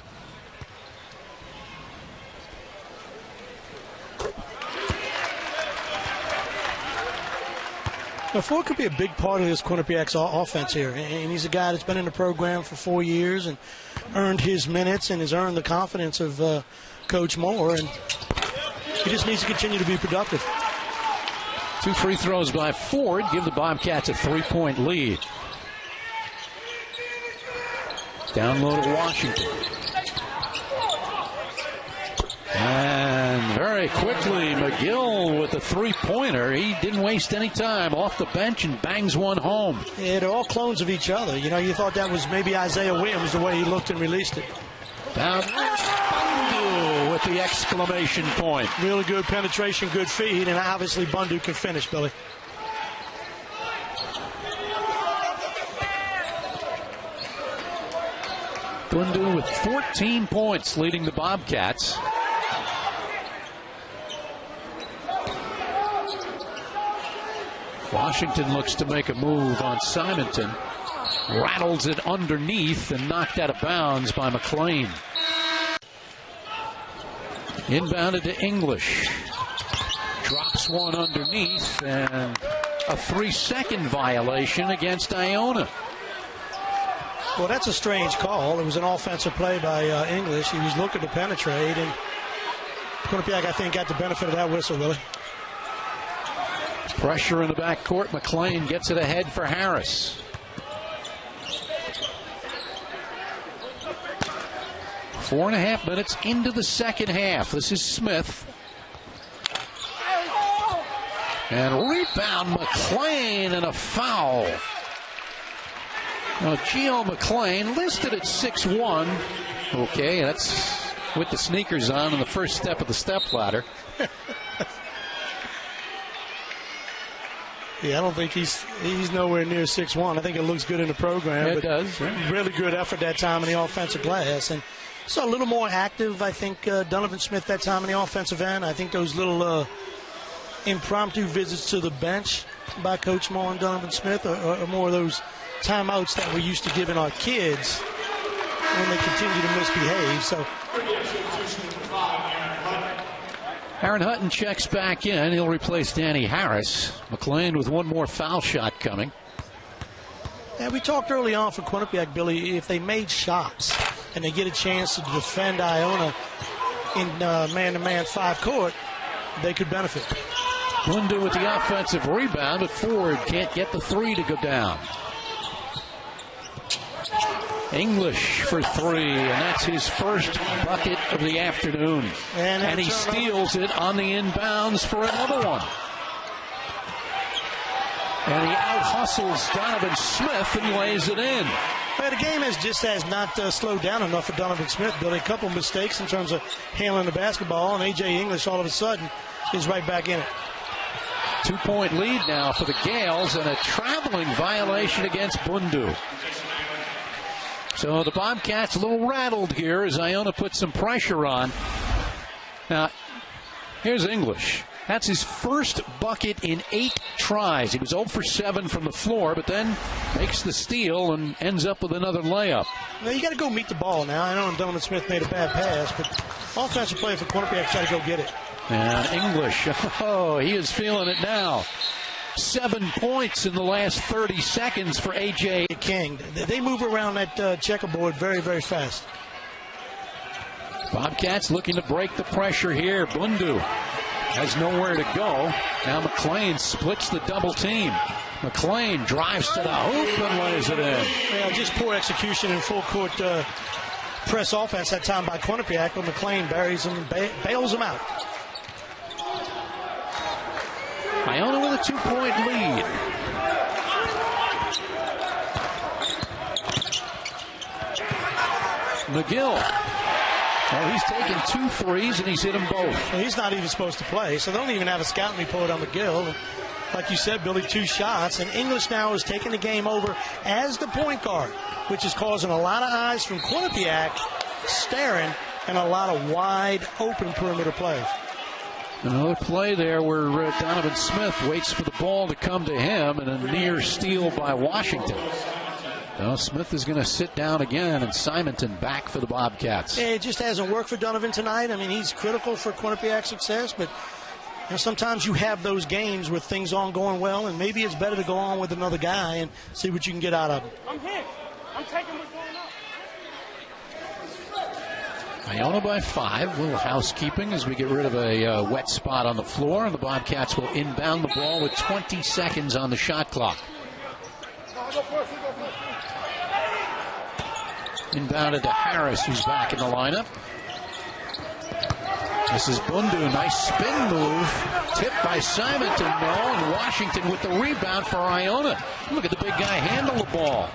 Now, Ford could be a big part of this Quinnipiac's offense here, and he's a guy that's been in the program for 4 years and earned his minutes and has earned the confidence of Coach Moore, and he just needs to continue to be productive. 2 free throws by Ford give the Bobcats a 3-point lead. Down low to Washington. And very quickly, McGill with the 3-pointer. He didn't waste any time. Off the bench and bangs one home. Yeah, they're all clones of each other. You know, you thought that was maybe Isaiah Williams the way he looked and released it. Down Bundu with the exclamation point. Really good penetration, good feed, and obviously Bundu can finish, Billy. Bundu with 14 points leading the Bobcats. Washington looks to make a move on Simonton. Rattles it underneath and knocked out of bounds by McLean. Inbounded to English. Drops one underneath, and a 3-second violation against Iona. Well, that's a strange call. It was an offensive play by English. He was looking to penetrate, and Quinnipiac, I think, got the benefit of that whistle, really. Pressure in the backcourt. McLean gets it ahead for Harris. 4.5 minutes into the second half. This is Smith. And rebound McClain and a foul. Now, Gio McClain listed at 6'1". Okay, that's with the sneakers on and the first step of the stepladder. Yeah, I don't think he's nowhere near 6'1". I think it looks good in the program. It does. Yeah. Really good effort that time in the offensive glass. And so a little more active, I think, Donovan Smith that time in the offensive end. I think those little impromptu visits to the bench by Coach Moore and Donovan Smith are more of those timeouts that we're used to giving our kids when they continue to misbehave. So Aaron Hutton checks back in. He'll replace Danny Harris. McClain with one more foul shot coming. Yeah, we talked early on for Quinnipiac, Billy, if they made shots and they get a chance to defend Iona in man-to-man 5-court, they could benefit. Bundu with the offensive rebound, but Ford can't get the three to go down. English for three, and that's his first bucket of the afternoon. And he steals it on the inbounds for another one. And he out-hustles Donovan Smith and lays it in. Well, the game has not slowed down enough for Donovan Smith. Built a couple mistakes in terms of handling the basketball, and A.J. English all of a sudden is right back in it. 2-point lead now for the Gales, and a traveling violation against Bundu. So the Bobcats a little rattled here as Iona puts some pressure on. Now, here's English. That's his first bucket in 8 tries. He was 0 for 7 from the floor, but then makes the steal and ends up with another layup. Now, you got to go meet the ball now. I know Donovan Smith made a bad pass, but offensive player for Quinnipiac got to go get it. And English, he is feeling it now. 7 points in the last 30 seconds for A.J. King. They move around that checkerboard very, very fast. Bobcats looking to break the pressure here. Bundu has nowhere to go. Now McClain splits the double team. McClain drives to the hoop and lays it in. Yeah, just poor execution in full court press offense that time by Quinnipiac, but McClain buries him and bails him out. Iona with a 2-point lead. McGill. Well, he's taken 2 threes and he's hit them both. Well, he's not even supposed to play, so they don't even have a scouting report on McGill. Like you said, Billy, 2 shots, and English now is taking the game over as the point guard, which is causing a lot of eyes from Quinnipiac staring and a lot of wide open perimeter plays. Another play there where Donovan Smith waits for the ball to come to him, and a near steal by Washington. Well, Smith is going to sit down again, and Simonton back for the Bobcats. Yeah, it just hasn't worked for Donovan tonight. I mean, he's critical for Quinnipiac's success, but sometimes you have those games where things aren't going well, and maybe it's better to go on with another guy and see what you can get out of him. I'm hit. I'm taking what's going on. Iona by 5. A little housekeeping as we get rid of a wet spot on the floor, and the Bobcats will inbound the ball with 20 seconds on the shot clock. Inbounded to Harris, who's back in the lineup. This is Bundu. Nice spin move. Tipped by Simonton. No, and Washington with the rebound for Iona. Look at the big guy handle the ball.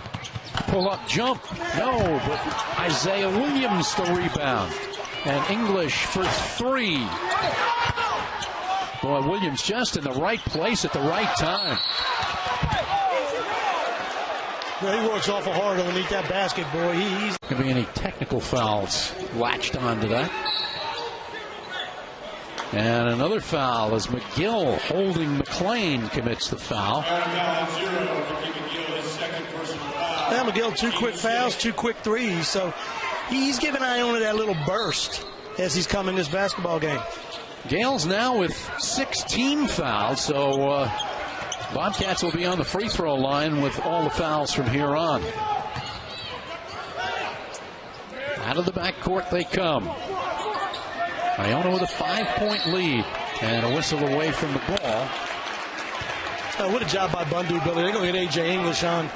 Pull-up jump. No, but Isaiah Williams the rebound. And English for 3. Boy, Williams just in the right place at the right time. Well, he works awful hard underneath that basket, boy. He's going to be any technical fouls latched onto that. And another foul as McGill holding McClain commits the foul. Yeah, McGill, 2 quick fouls, 2 quick threes. So he's giving Iona that little burst as he's come in this basketball game. Gales now with 16 fouls, so Bobcats will be on the free throw line with all the fouls from here on. Out of the backcourt they come. Iona with a 5-point lead and a whistle away from the ball. What a job by Bundu, Billy. They're going to get A.J. English on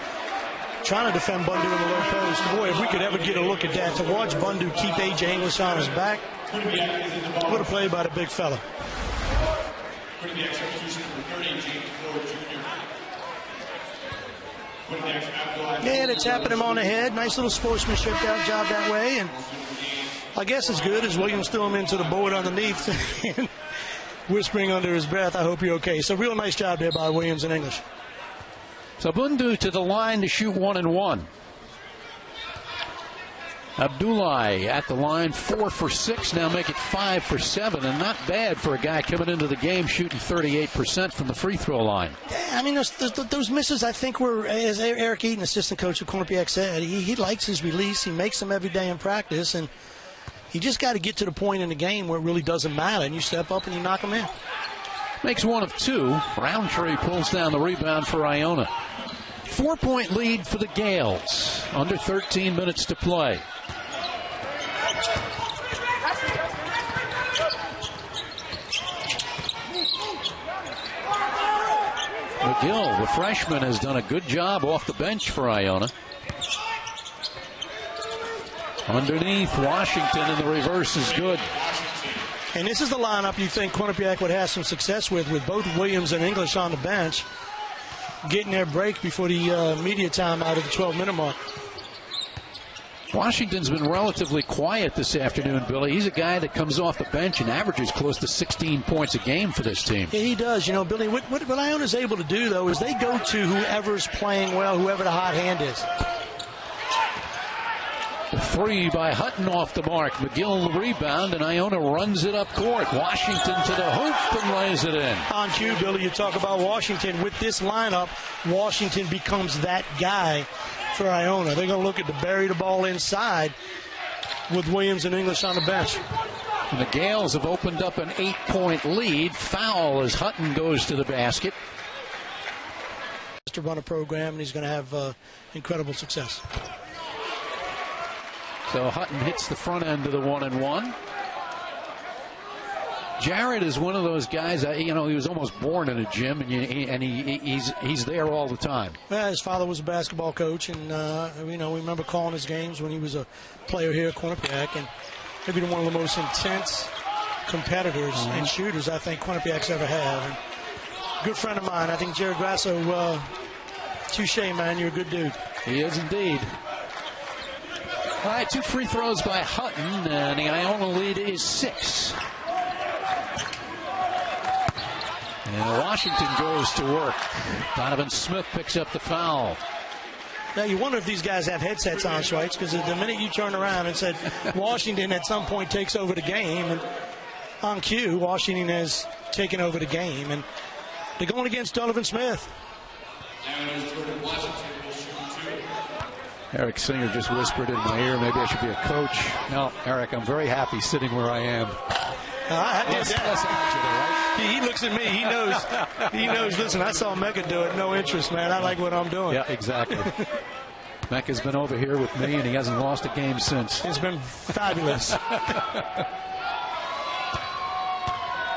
trying to defend Bundu in the low post. Boy, if we could ever get a look at that, to watch Bundu keep A.J. English on his back, what a play by the big fella. Yeah, they're tapping him on the head. Nice little sportsmanship job that way. And I guess as good as Williams threw him into the board underneath and whispering under his breath, I hope you're okay. So real nice job there by Williams and English. So Bundu to the line to shoot 1-1. Abdullahi at the line, 4 for 6, now make it 5 for 7, and not bad for a guy coming into the game shooting 38% from the free throw line. Yeah, I mean, those misses, I think, were, as Eric Eaton, assistant coach of Quinnipiac, said, he likes his release. He makes them every day in practice, and he just got to get to the point in the game where it really doesn't matter, and you step up and you knock them in. Makes 1 of 2. Roundtree pulls down the rebound for Iona. 4-point lead for the Gales. Under 13 minutes to play. McGill, the freshman, has done a good job off the bench for Iona. Underneath, Washington, and the reverse is good. And this is the lineup you think Quinnipiac would have some success with both Williams and English on the bench, getting their break before the media time out of the 12-minute mark. Washington's been relatively quiet this afternoon, Billy. He's a guy that comes off the bench and averages close to 16 points a game for this team. Yeah, he does. You know, Billy, what Iona's able to do, though, is they go to whoever's playing well, whoever the hot hand is. The 3 by Hutton off the mark. McGill the rebound, and Iona runs it up court. Washington to the hoop and lays it in. On cue, Billy, you talk about Washington. With this lineup, Washington becomes that guy for Iona. They're going to look to bury the ball inside with Williams and English on the bench. And the Gales have opened up an 8-point lead. Foul as Hutton goes to the basket. To run a program, and he's going to have incredible success. So Hutton hits the front end of the 1-1. Jared is one of those guys, he was almost born in a gym, and he's there all the time. Well, his father was a basketball coach, and we remember calling his games when he was a player here at Quinnipiac, and maybe one of the most intense competitors and shooters I think Quinnipiac's ever had. And good friend of mine. I think Jared Grasso, touche, man, you're a good dude. He is indeed. All right, 2 free throws by Hutton, and the Iona lead is 6. And Washington goes to work. Donovan Smith picks up the foul. Now, you wonder if these guys have headsets on, Schweitz, because the minute you turn around and said Washington at some point takes over the game, and on cue, Washington has taken over the game, and they're going against Donovan Smith. Eric Singer just whispered in my ear, maybe I should be a coach. No, Eric, I'm very happy sitting where I am. He looks at me. He knows. He knows. Listen, I saw Mecca do it. No interest, man. I like what I'm doing. Yeah, exactly. Mecca's been over here with me, and he hasn't lost a game since. It's been fabulous.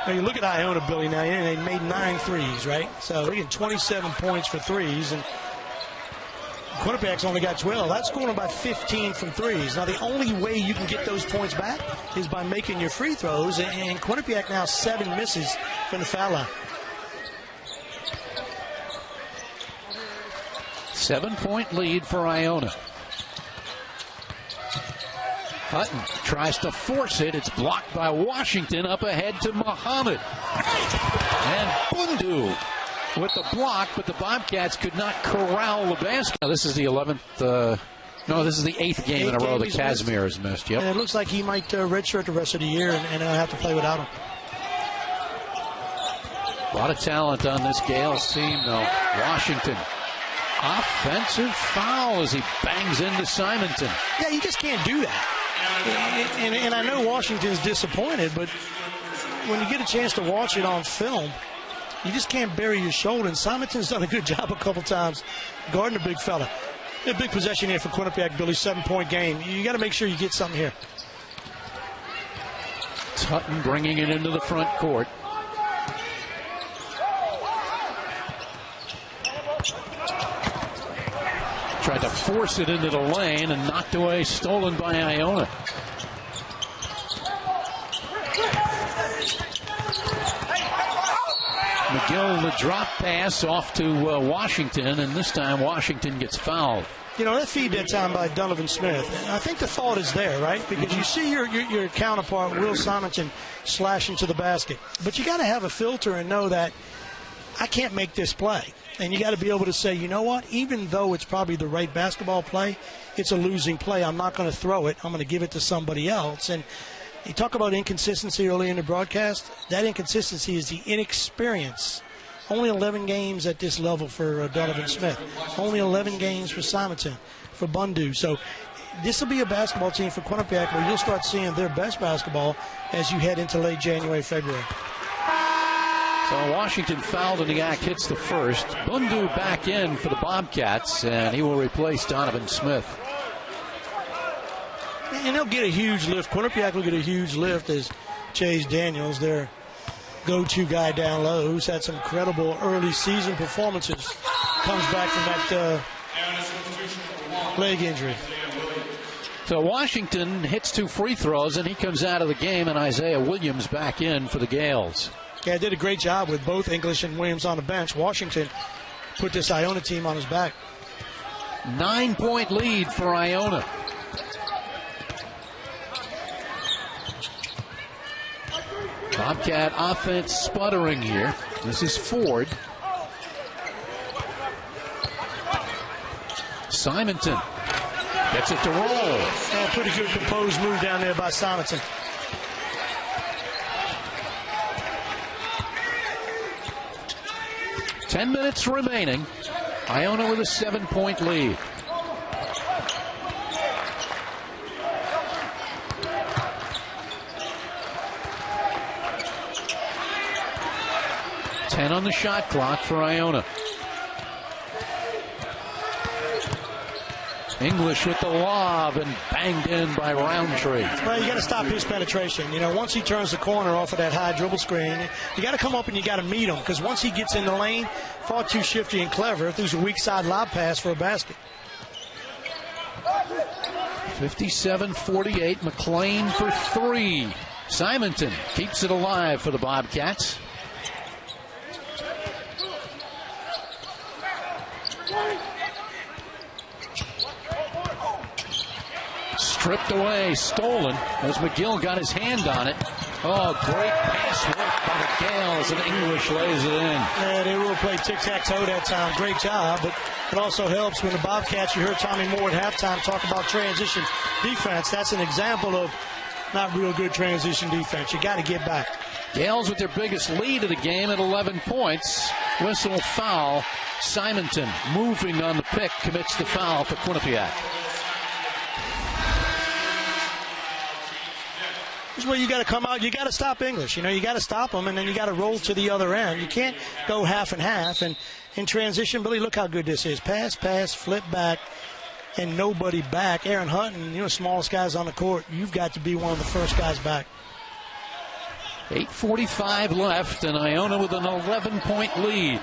Now, you look at Iona, Billy, now, they made 9 threes, right? So they get 27 points for threes, and Quinnipiac's only got 12. That's scoring about 15 from threes. Now, the only way you can get those points back is by making your free throws, and Quinnipiac now 7 misses from the foul line. 7-point lead for Iona. Hutton tries to force it. It's blocked by Washington. Up ahead to Muhammad. And Bundu with the block, but the Bobcats could not corral the basket. Now, this is the 11th. This is the 8th game in a row that Casimir has missed. Yep. And it looks like he might redshirt the rest of the year and have to play without him. A lot of talent on this Gales team, though. Washington. Offensive foul as he bangs into Simonton. Yeah, you just can't do that. And I know Washington's disappointed, but when you get a chance to watch it on film, you just can't bury your shoulder. And Simonton's done a good job a couple times guarding the big fella. A big possession here for Quinnipiac, Billy. 7-point game. You got to make sure you get something here. Hutton bringing it into the front court. Tried to force it into the lane and knocked away, stolen by Iona. McGill, the drop pass off to Washington, and this time Washington gets fouled. You know, that feed that time by Donovan Smith, I think the fault is there, right? Because you see your counterpart, Will Simonton, slashing to the basket. But you got to have a filter and know that I can't make this play. And you got to be able to say, you know what, even though it's probably the right basketball play, it's a losing play. I'm not going to throw it. I'm going to give it to somebody else. And you talk about inconsistency early in the broadcast. That inconsistency is the inexperience. Only 11 games at this level for Donovan Smith. Only 11 games for Simonton, for Bundu. So this will be a basketball team for Quinnipiac where you'll start seeing their best basketball as you head into late January, February. So Washington fouled and the act hits the first. Bundu back in for the Bobcats, and he will replace Donovan Smith. And they'll get a huge lift. Quinnipiac will get a huge lift as Chase Daniels, their go-to guy down low, who's had some incredible early season performances, comes back from that leg injury. So Washington hits 2 free throws, and he comes out of the game, and Isaiah Williams back in for the Gales. Yeah, did a great job with both English and Williams on the bench. Washington put this Iona team on his back. 9-point lead for Iona. Bobcat offense sputtering here. This is Ford. Simonton gets it to roll. Yeah, pretty good composed move down there by Simonton. Ten minutes remaining. Iona with a 7-point lead. Ten on the shot clock for Iona. English with the lob and banged in by Roundtree. Well, you got to stop his penetration. You know, once he turns the corner off of that high dribble screen, you got to come up and you got to meet him, because once he gets in the lane, far too shifty and clever. If there's a weak side lob pass for a basket. 57-48, McLean for 3. Simonton keeps it alive for the Bobcats. Stripped away, stolen, as McGill got his hand on it. Oh, great pass work by the Gales, and English lays it in. Yeah, they will play tic-tac-toe that time. Great job, but it also helps when the Bobcats, you heard Tommy Moore at halftime talk about transition defense. That's an example of not real good transition defense. You got to get back. Gales with their biggest lead of the game at 11 points. Whistle foul. Simonton moving on the pick, commits the foul for Quinnipiac. This is where you got to come out. You got to stop English. You know, you got to stop them, and then you got to roll to the other end. You can't go half and half. And in transition, Billy, look how good this is. Pass, flip back, and nobody back. Aaron Hutton, you know, smallest guys on the court. You've got to be one of the first guys back. 8:45 left, and Iona with an 11-point lead.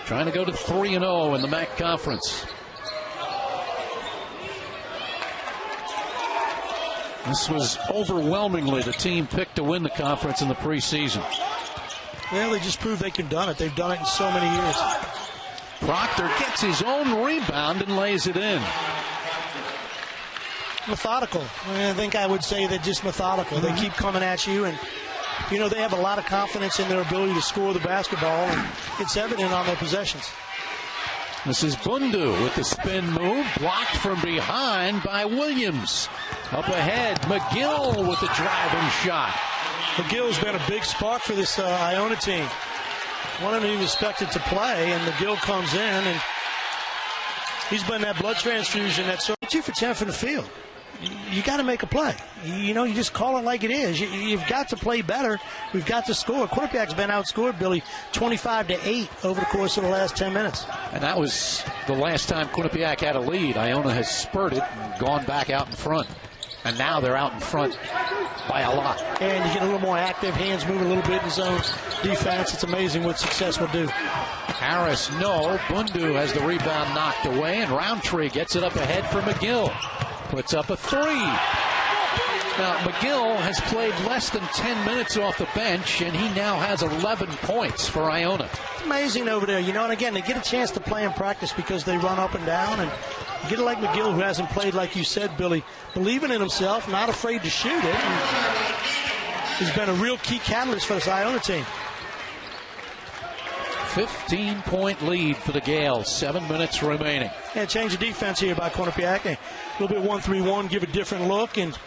Trying to go to 3-0 in the MAC Conference. This was overwhelmingly the team picked to win the conference in the preseason. Well, they just proved they can do it. They've done it in so many years. Proctor gets his own rebound and lays it in. Methodical. I think I would say that just methodical. They keep coming at you, and you know, they have a lot of confidence in their ability to score the basketball, and it's evident on their possessions. This is Bundu with the spin move, blocked from behind by Williams. Up ahead, McGill with the driving shot. McGill's been a big spark for this Iona team. One of them he was expected to play, and McGill comes in, and he's been that blood transfusion that's 2 for 10 from the field. You got to make a play. You know, you just call it like it is. You've got to play better. We've got to score. Quinnipiac's been outscored, Billy, 25-8 over the course of the last 10 minutes. And that was the last time Quinnipiac had a lead. Iona has spurted and gone back out in front. And now they're out in front by a lot. And you get a little more active, hands move a little bit in zone defense. It's amazing what success will do. Harris, no. Bundu has the rebound knocked away, and Roundtree gets it up ahead for McGill. Puts up a three. Now, McGill has played less than 10 minutes off the bench, and he now has 11 points for Iona. It's amazing over there, you know, and again, they get a chance to play in practice because they run up and down, and you get it like McGill, who hasn't played, like you said, Billy, believing in himself, not afraid to shoot it. He's been a real key catalyst for this Iona team. 15-point lead for the Gales, 7 minutes remaining. Yeah, change the defense here by Quinnipiac. A little bit 1-3-1, give a different look, and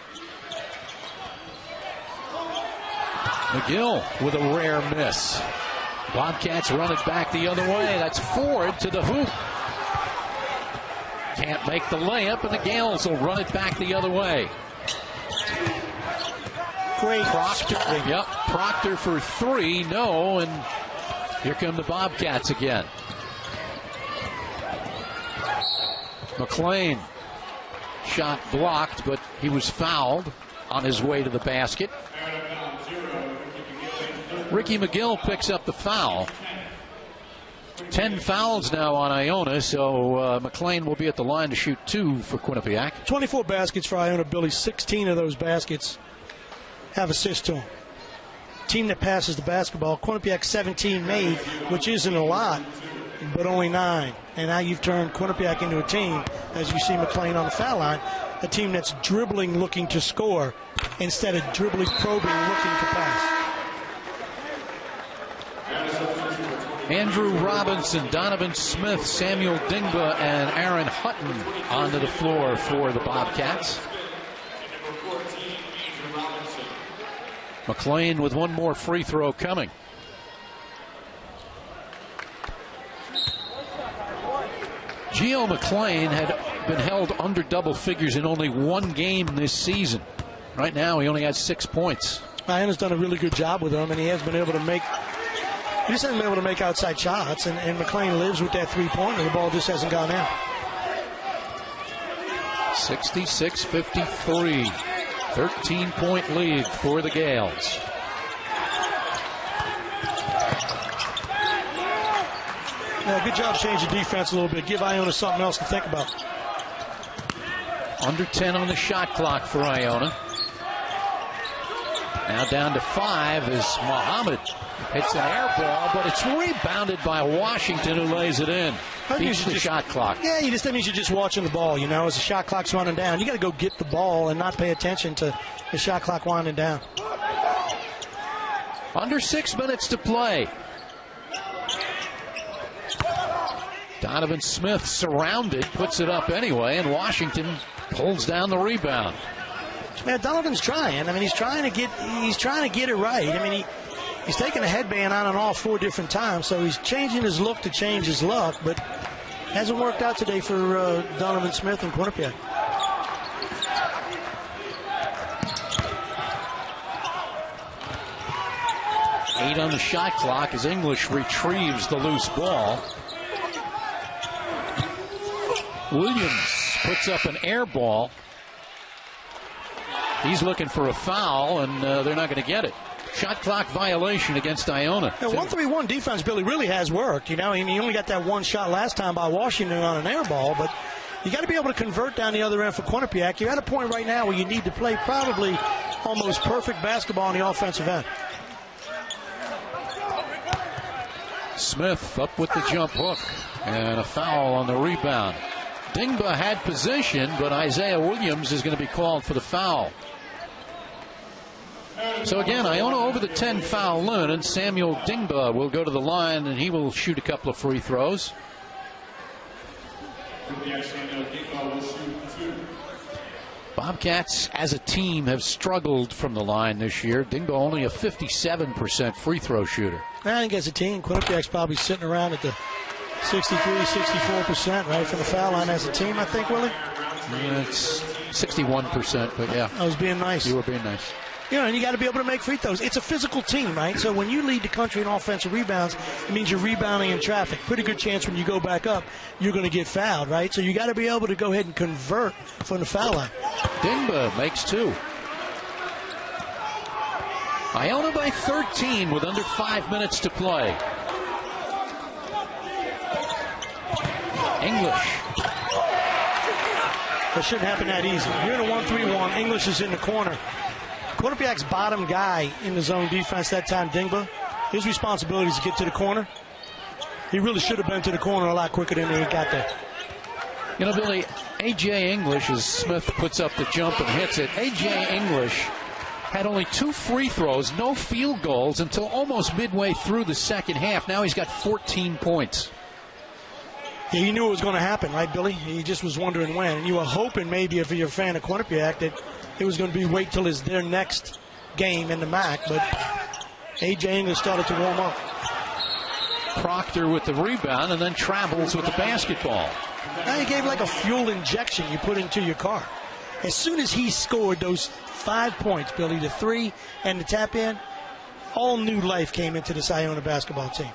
McGill with a rare miss. Bobcats run it back the other way. That's Ford to the hoop. Can't make the layup, and the Gales will run it back the other way. Great. Proctor, yep, Proctor for three, no, and here come the Bobcats again. McLean, shot blocked, but he was fouled on his way to the basket. Ricky McGill picks up the foul. 10 fouls now on Iona, so McLean will be at the line to shoot 2 for Quinnipiac. 24 baskets for Iona, Billy. 16 of those baskets have assists to them. Team that passes the basketball. Quinnipiac 17 made, which isn't a lot, but only 9. And now you've turned Quinnipiac into a team, as you see McLean on the foul line, a team that's dribbling looking to score instead of dribbling, probing, looking to pass. Andrew Robinson, Donovan Smith, Samuel Dingba, and Aaron Hutton onto the floor for the Bobcats. McLean with one more free throw coming. Gio McLean had been held under double figures in only one game this season. Right now, he only has 6 points. Iona's done a really good job with him, and he has been able to make. He just hasn't been able to make outside shots, and McLean lives with that three-pointer. The ball just hasn't gone in. 66-53. 13-point lead for the Gales. Yeah, good job changing defense a little bit. Give Iona something else to think about. Under 10 on the shot clock for Iona. Now down to 5 is Muhammad. It's an air ball, but it's rebounded by Washington, who lays it in. Beats the shot clock. Yeah, that means you're just watching the ball, you know, as the shot clock's running down. You got to go get the ball and not pay attention to the shot clock winding down. Under 6 minutes to play. Donovan Smith surrounded, puts it up anyway, and Washington pulls down the rebound. Man, Donovan's trying. I mean, he's trying to get it right. I mean, he's taking a headband on and off 4 different times, so he's changing his look to change his luck, but hasn't worked out today for Donovan Smith and Quinnipiac. Eight on the shot clock as English retrieves the loose ball. Williams puts up an air ball. He's looking for a foul, and they're not going to get it. Shot clock violation against Iona. Yeah, 1-3-1 defense, Billy, really has worked. You know, he only got that one shot last time by Washington on an air ball, but you got to be able to convert down the other end for Quinnipiac. You're at a point right now where you need to play probably almost perfect basketball on the offensive end. Smith up with the jump hook, and a foul on the rebound. Dingba had position, but Isaiah Williams is going to be called for the foul. So again, Iona over the 10 foul limit, and Samuel Dingba will go to the line, and he will shoot a couple of free throws. Bobcats as a team have struggled from the line this year. Dingba only a 57% free throw shooter. I think as a team, Quinnipiac's probably sitting around at the 63-64%, right, from the foul line as a team, I think, Willie? It's 61%, but yeah. I was being nice. You were being nice. And you got to be able to make free throws. It's a physical team, right? So when you lead the country in offensive rebounds, it means you're rebounding in traffic. Pretty good chance when you go back up, you're going to get fouled, right? So you got to be able to go ahead and convert from the foul line. Dingba makes 2. Iona by 13 with under 5 minutes to play. English. That shouldn't happen that easy. You're in a 1-3-1. English is in the corner. Quinnipiac's bottom guy in the zone defense that time, Dingba. His responsibility is to get to the corner. He really should have been to the corner a lot quicker than he got there. Billy, A.J. English, as Smith puts up the jump and hits it, A.J. English had only 2 free throws, no field goals until almost midway through the second half. Now he's got 14 points. Yeah, he knew it was going to happen, right, Billy? He just was wondering when. And you were hoping maybe if you're a fan of Quinnipiac that it was going to be wait till their next game in the MAC. But A.J. English started to warm up. Proctor with the rebound and then travels with the basketball. Now he gave like a fuel injection you put into your car. As soon as he scored those 5 points, Billy, the 3 and the tap in, all new life came into this Iona basketball team.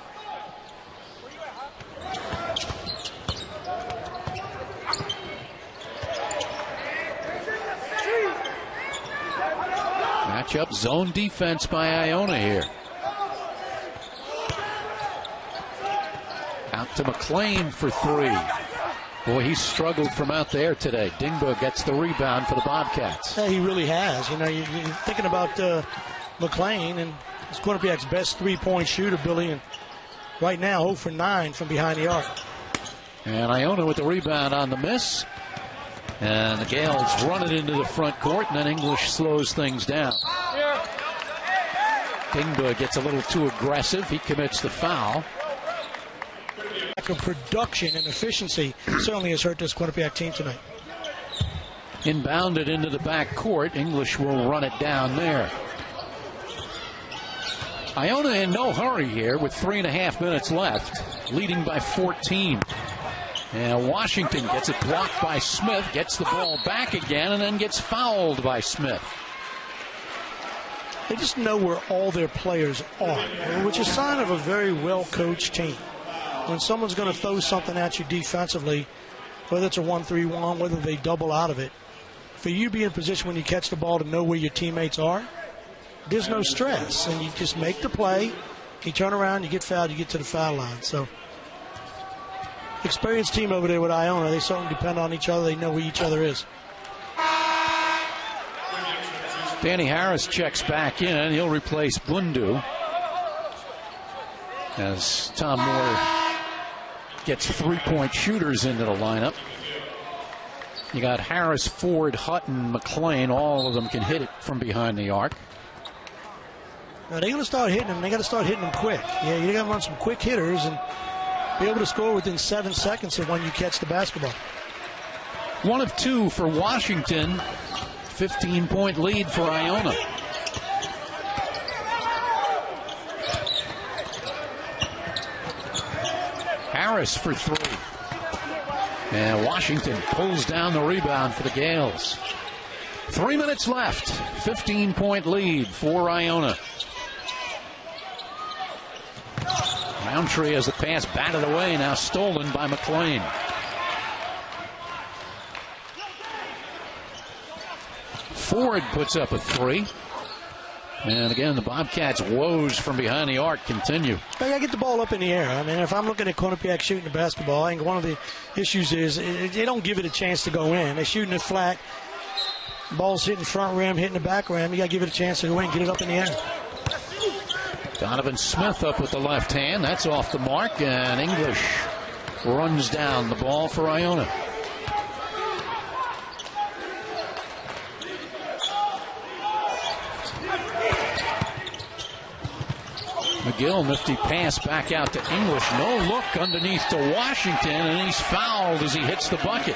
Matchup zone defense by Iona here. Out to McLean for 3. Boy, he struggled from out there today. Dingba gets the rebound for the Bobcats. Yeah, he really has. You're thinking about McLean, and he's Quinnipiac's best three-point shooter, Billy, and right now 0 for 9 from behind the arc. And Iona with the rebound on the miss. And the Gales run it into the front court, and then English slows things down. Dingba gets a little too aggressive. He commits the foul. Lack of production and efficiency certainly has hurt this Quinnipiac team tonight. Inbounded into the back court. English will run it down there. Iona in no hurry here with 3.5 minutes left, leading by 14. And Washington gets it blocked by Smith, gets the ball back again, and then gets fouled by Smith. They just know where all their players are, which is a sign of a very well-coached team. When someone's going to throw something at you defensively, whether it's a 1-3-1, whether they double out of it, for you to be in position when you catch the ball to know where your teammates are, there's no stress. And you just make the play, you turn around, you get fouled, you get to the foul line. So, experienced team over there with Iona. They certainly depend on each other. They know where each other is. Danny Harris checks back in. He'll replace Bundu as Tom Moore gets 3-point shooters into the lineup. You got Harris, Ford, Hutton, McLean. All of them can hit it from behind the arc. Now they're going to start hitting them. They got to start hitting them quick. Yeah, you got to run some quick hitters and be able to score within 7 seconds of when you catch the basketball. 1 of 2 for Washington. 15-point lead for Iona. Harris for 3. And Washington pulls down the rebound for the Gales. 3 minutes left. 15-point lead for Iona. Roundtree has the pass batted away, now stolen by McLean. Ford puts up a 3. And again, the Bobcats' woes from behind the arc continue. They got to get the ball up in the air. I mean, if I'm looking at Quinnipiac shooting the basketball, I think one of the issues is they don't give it a chance to go in. They're shooting it flat. Ball's hitting the front rim, hitting the back rim. You got to give it a chance to go in and get it up in the air. Donovan Smith up with the left hand. That's off the mark, and English runs down the ball for Iona. McGill, nifty pass back out to English. No look underneath to Washington, and he's fouled as he hits the bucket.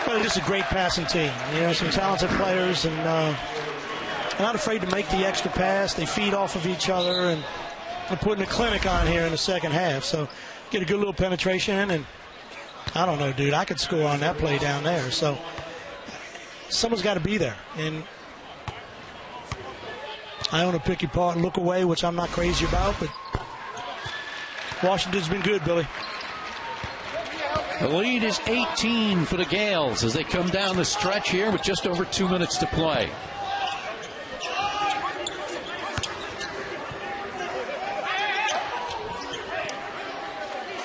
Well, this is a great passing team. Some talented players, and not afraid to make the extra pass. They feed off of each other, and they're putting a clinic on here in the second half. So get a good little penetration, and I don't know, dude. I could score on that play down there. So someone's got to be there. And Iona pick you apart and look away, which I'm not crazy about, but Washington's been good, Billy. The lead is 18 for the Gales as they come down the stretch here with just over 2 minutes to play.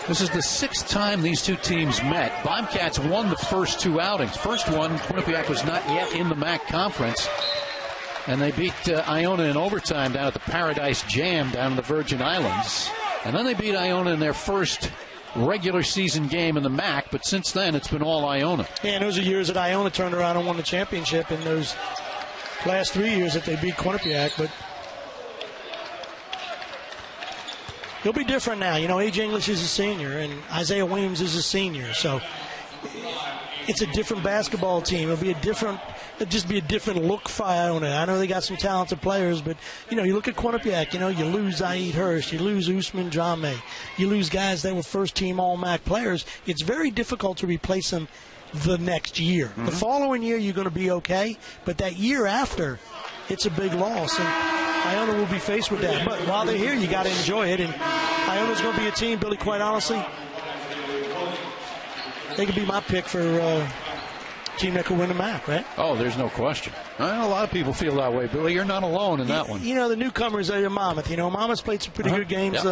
This is the 6th time these two teams met. Bobcats won the first 2 outings. First one, Quinnipiac was not yet in the MAC conference. And they beat Iona in overtime down at the Paradise Jam down in the Virgin Islands. And then they beat Iona in their first regular season game in the MAC. But since then, it's been all Iona. Yeah, and those are years that Iona turned around and won the championship in those last 3 years that they beat Quinnipiac. But he'll be different now. You know, A.J. English is a senior, and Isaiah Williams is a senior. So it's a different basketball team. It'll just be a different look for Iona. I know they got some talented players, but, you know, you look at Quinnipiac, you know, you lose Zaid Hurst, you lose Usman Jame, you lose guys that were first-team All-MAC players. It's very difficult to replace them the next year. Mm-hmm. The following year, you're going to be okay, but that year after, it's a big loss. And Iona will be faced with that. But while they're here, you got to enjoy it. And Iona's going to be a team, Billy, quite honestly, they could be my pick for team that could win the MAC, right? Oh, there's no question. A lot of people feel that way, Billy. You're not alone in that one. You know, the newcomers are Monmouth. You know, Monmouth's played some pretty good games,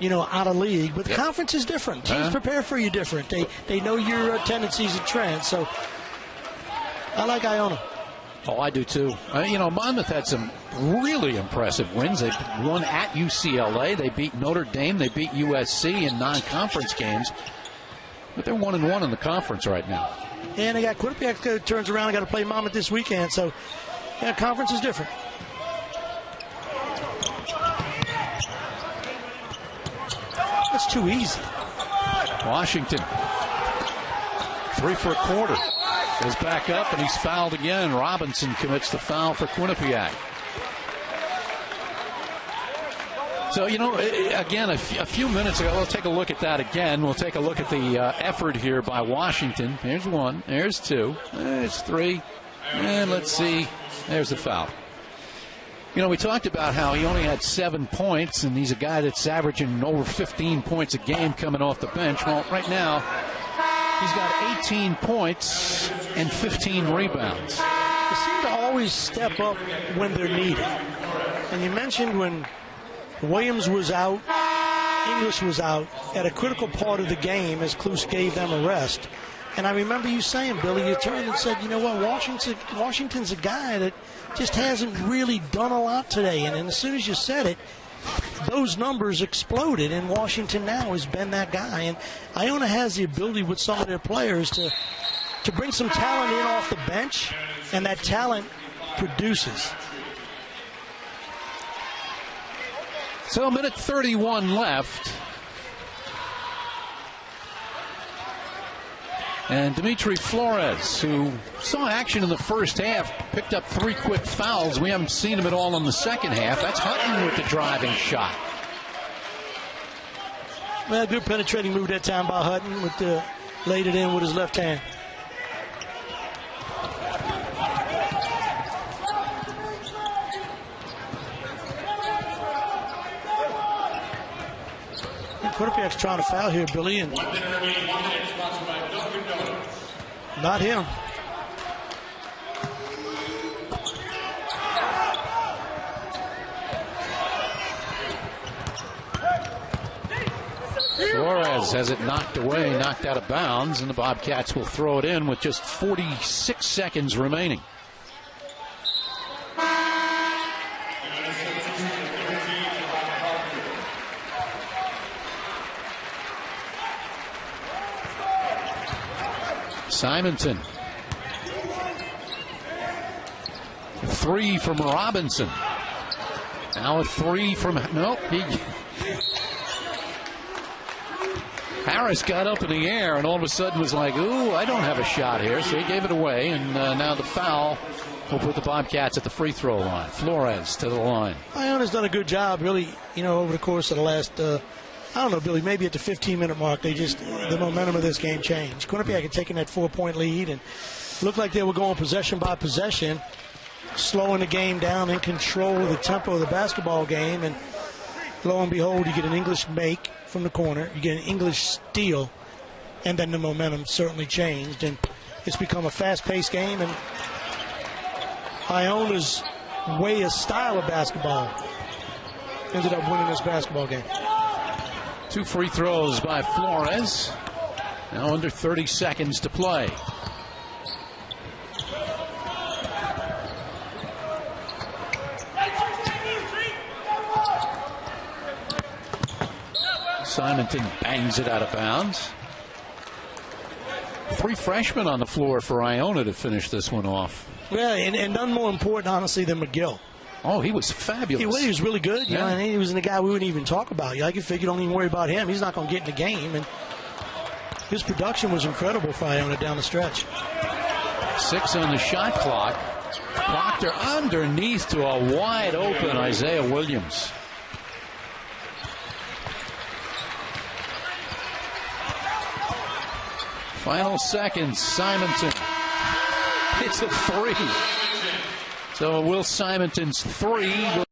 you know, out of league. But the conference is different. Teams prepare for you different. They know your tendencies and trends. So I like Iona. Oh, I do too. You know, Monmouth had some really impressive wins. They won at UCLA. They beat Notre Dame. They beat USC in non-conference games. But they're 1-1 in the conference right now. And they got Quinnipiac turns around and got to play Monmouth this weekend. So, yeah, conference is different. That's too easy. Washington, 3 for a quarter. Goes back up, and he's fouled again. Robinson commits the foul for Quinnipiac. So, you know, again, a few minutes ago, we'll take a look at that again. We'll take a look at the effort here by Washington. Here's 1. There's 2. There's 3. And let's see. There's the foul. You know, we talked about how he only had 7 points, and he's a guy that's averaging over 15 points a game coming off the bench. Well, right now, he's got 18 points and 15 rebounds. They seem to always step up when they're needed. And you mentioned when Williams was out, English was out at a critical part of the game as Klus gave them a rest. And I remember you saying, Billy, you turned and said, you know what, Washington's a guy that just hasn't really done a lot today. And as soon as you said it, those numbers exploded, and Washington now has been that guy. And Iona has the ability with some of their players to bring some talent in off the bench, and that talent produces. So, 1:31 left. And Dimitri Flores, who saw action in the first half, picked up 3 quick fouls. We haven't seen him at all in the second half. That's Hutton with the driving shot. Well, good penetrating move that time by Hutton. Laid it in with his left hand. Quinnipiac's trying to foul here, Billy, and not him. Flores has it knocked away, knocked out of bounds, and the Bobcats will throw it in with just 46 seconds remaining. Simonton. 3 from Robinson. Now a 3 from... Nope. Harris got up in the air and all of a sudden was like, ooh, I don't have a shot here. So he gave it away, and now the foul will put the Bobcats at the free throw line. Flores to the line. Iona's done a good job, really, you know, over the course of the last... I don't know, Billy, maybe at the 15-minute mark, the momentum of this game changed. Quinnipiac had taken that 4-point lead and looked like they were going possession by possession. slowing the game down, in control of the tempo of the basketball game, and lo and behold, you get an English make from the corner, you get an English steal, and then the momentum certainly changed, and it's become a fast-paced game, and Iona's way of style of basketball ended up winning this basketball game. 2 free throws by Flores. Now under 30 seconds to play. Simonton bangs it out of bounds. 3 freshmen on the floor for Iona to finish this one off. Yeah, and none more important, honestly, than McGill. Oh, he was fabulous. He was really good. You Yeah. know, and he was the guy we wouldn't even talk about. You figure don't even worry about him. He's not going to get in the game. And his production was incredible for Iona down the stretch. 6 on the shot clock. Proctor underneath to a wide open Isaiah Williams. Final seconds, Simonton. It's a 3. So Will Simonton's 3.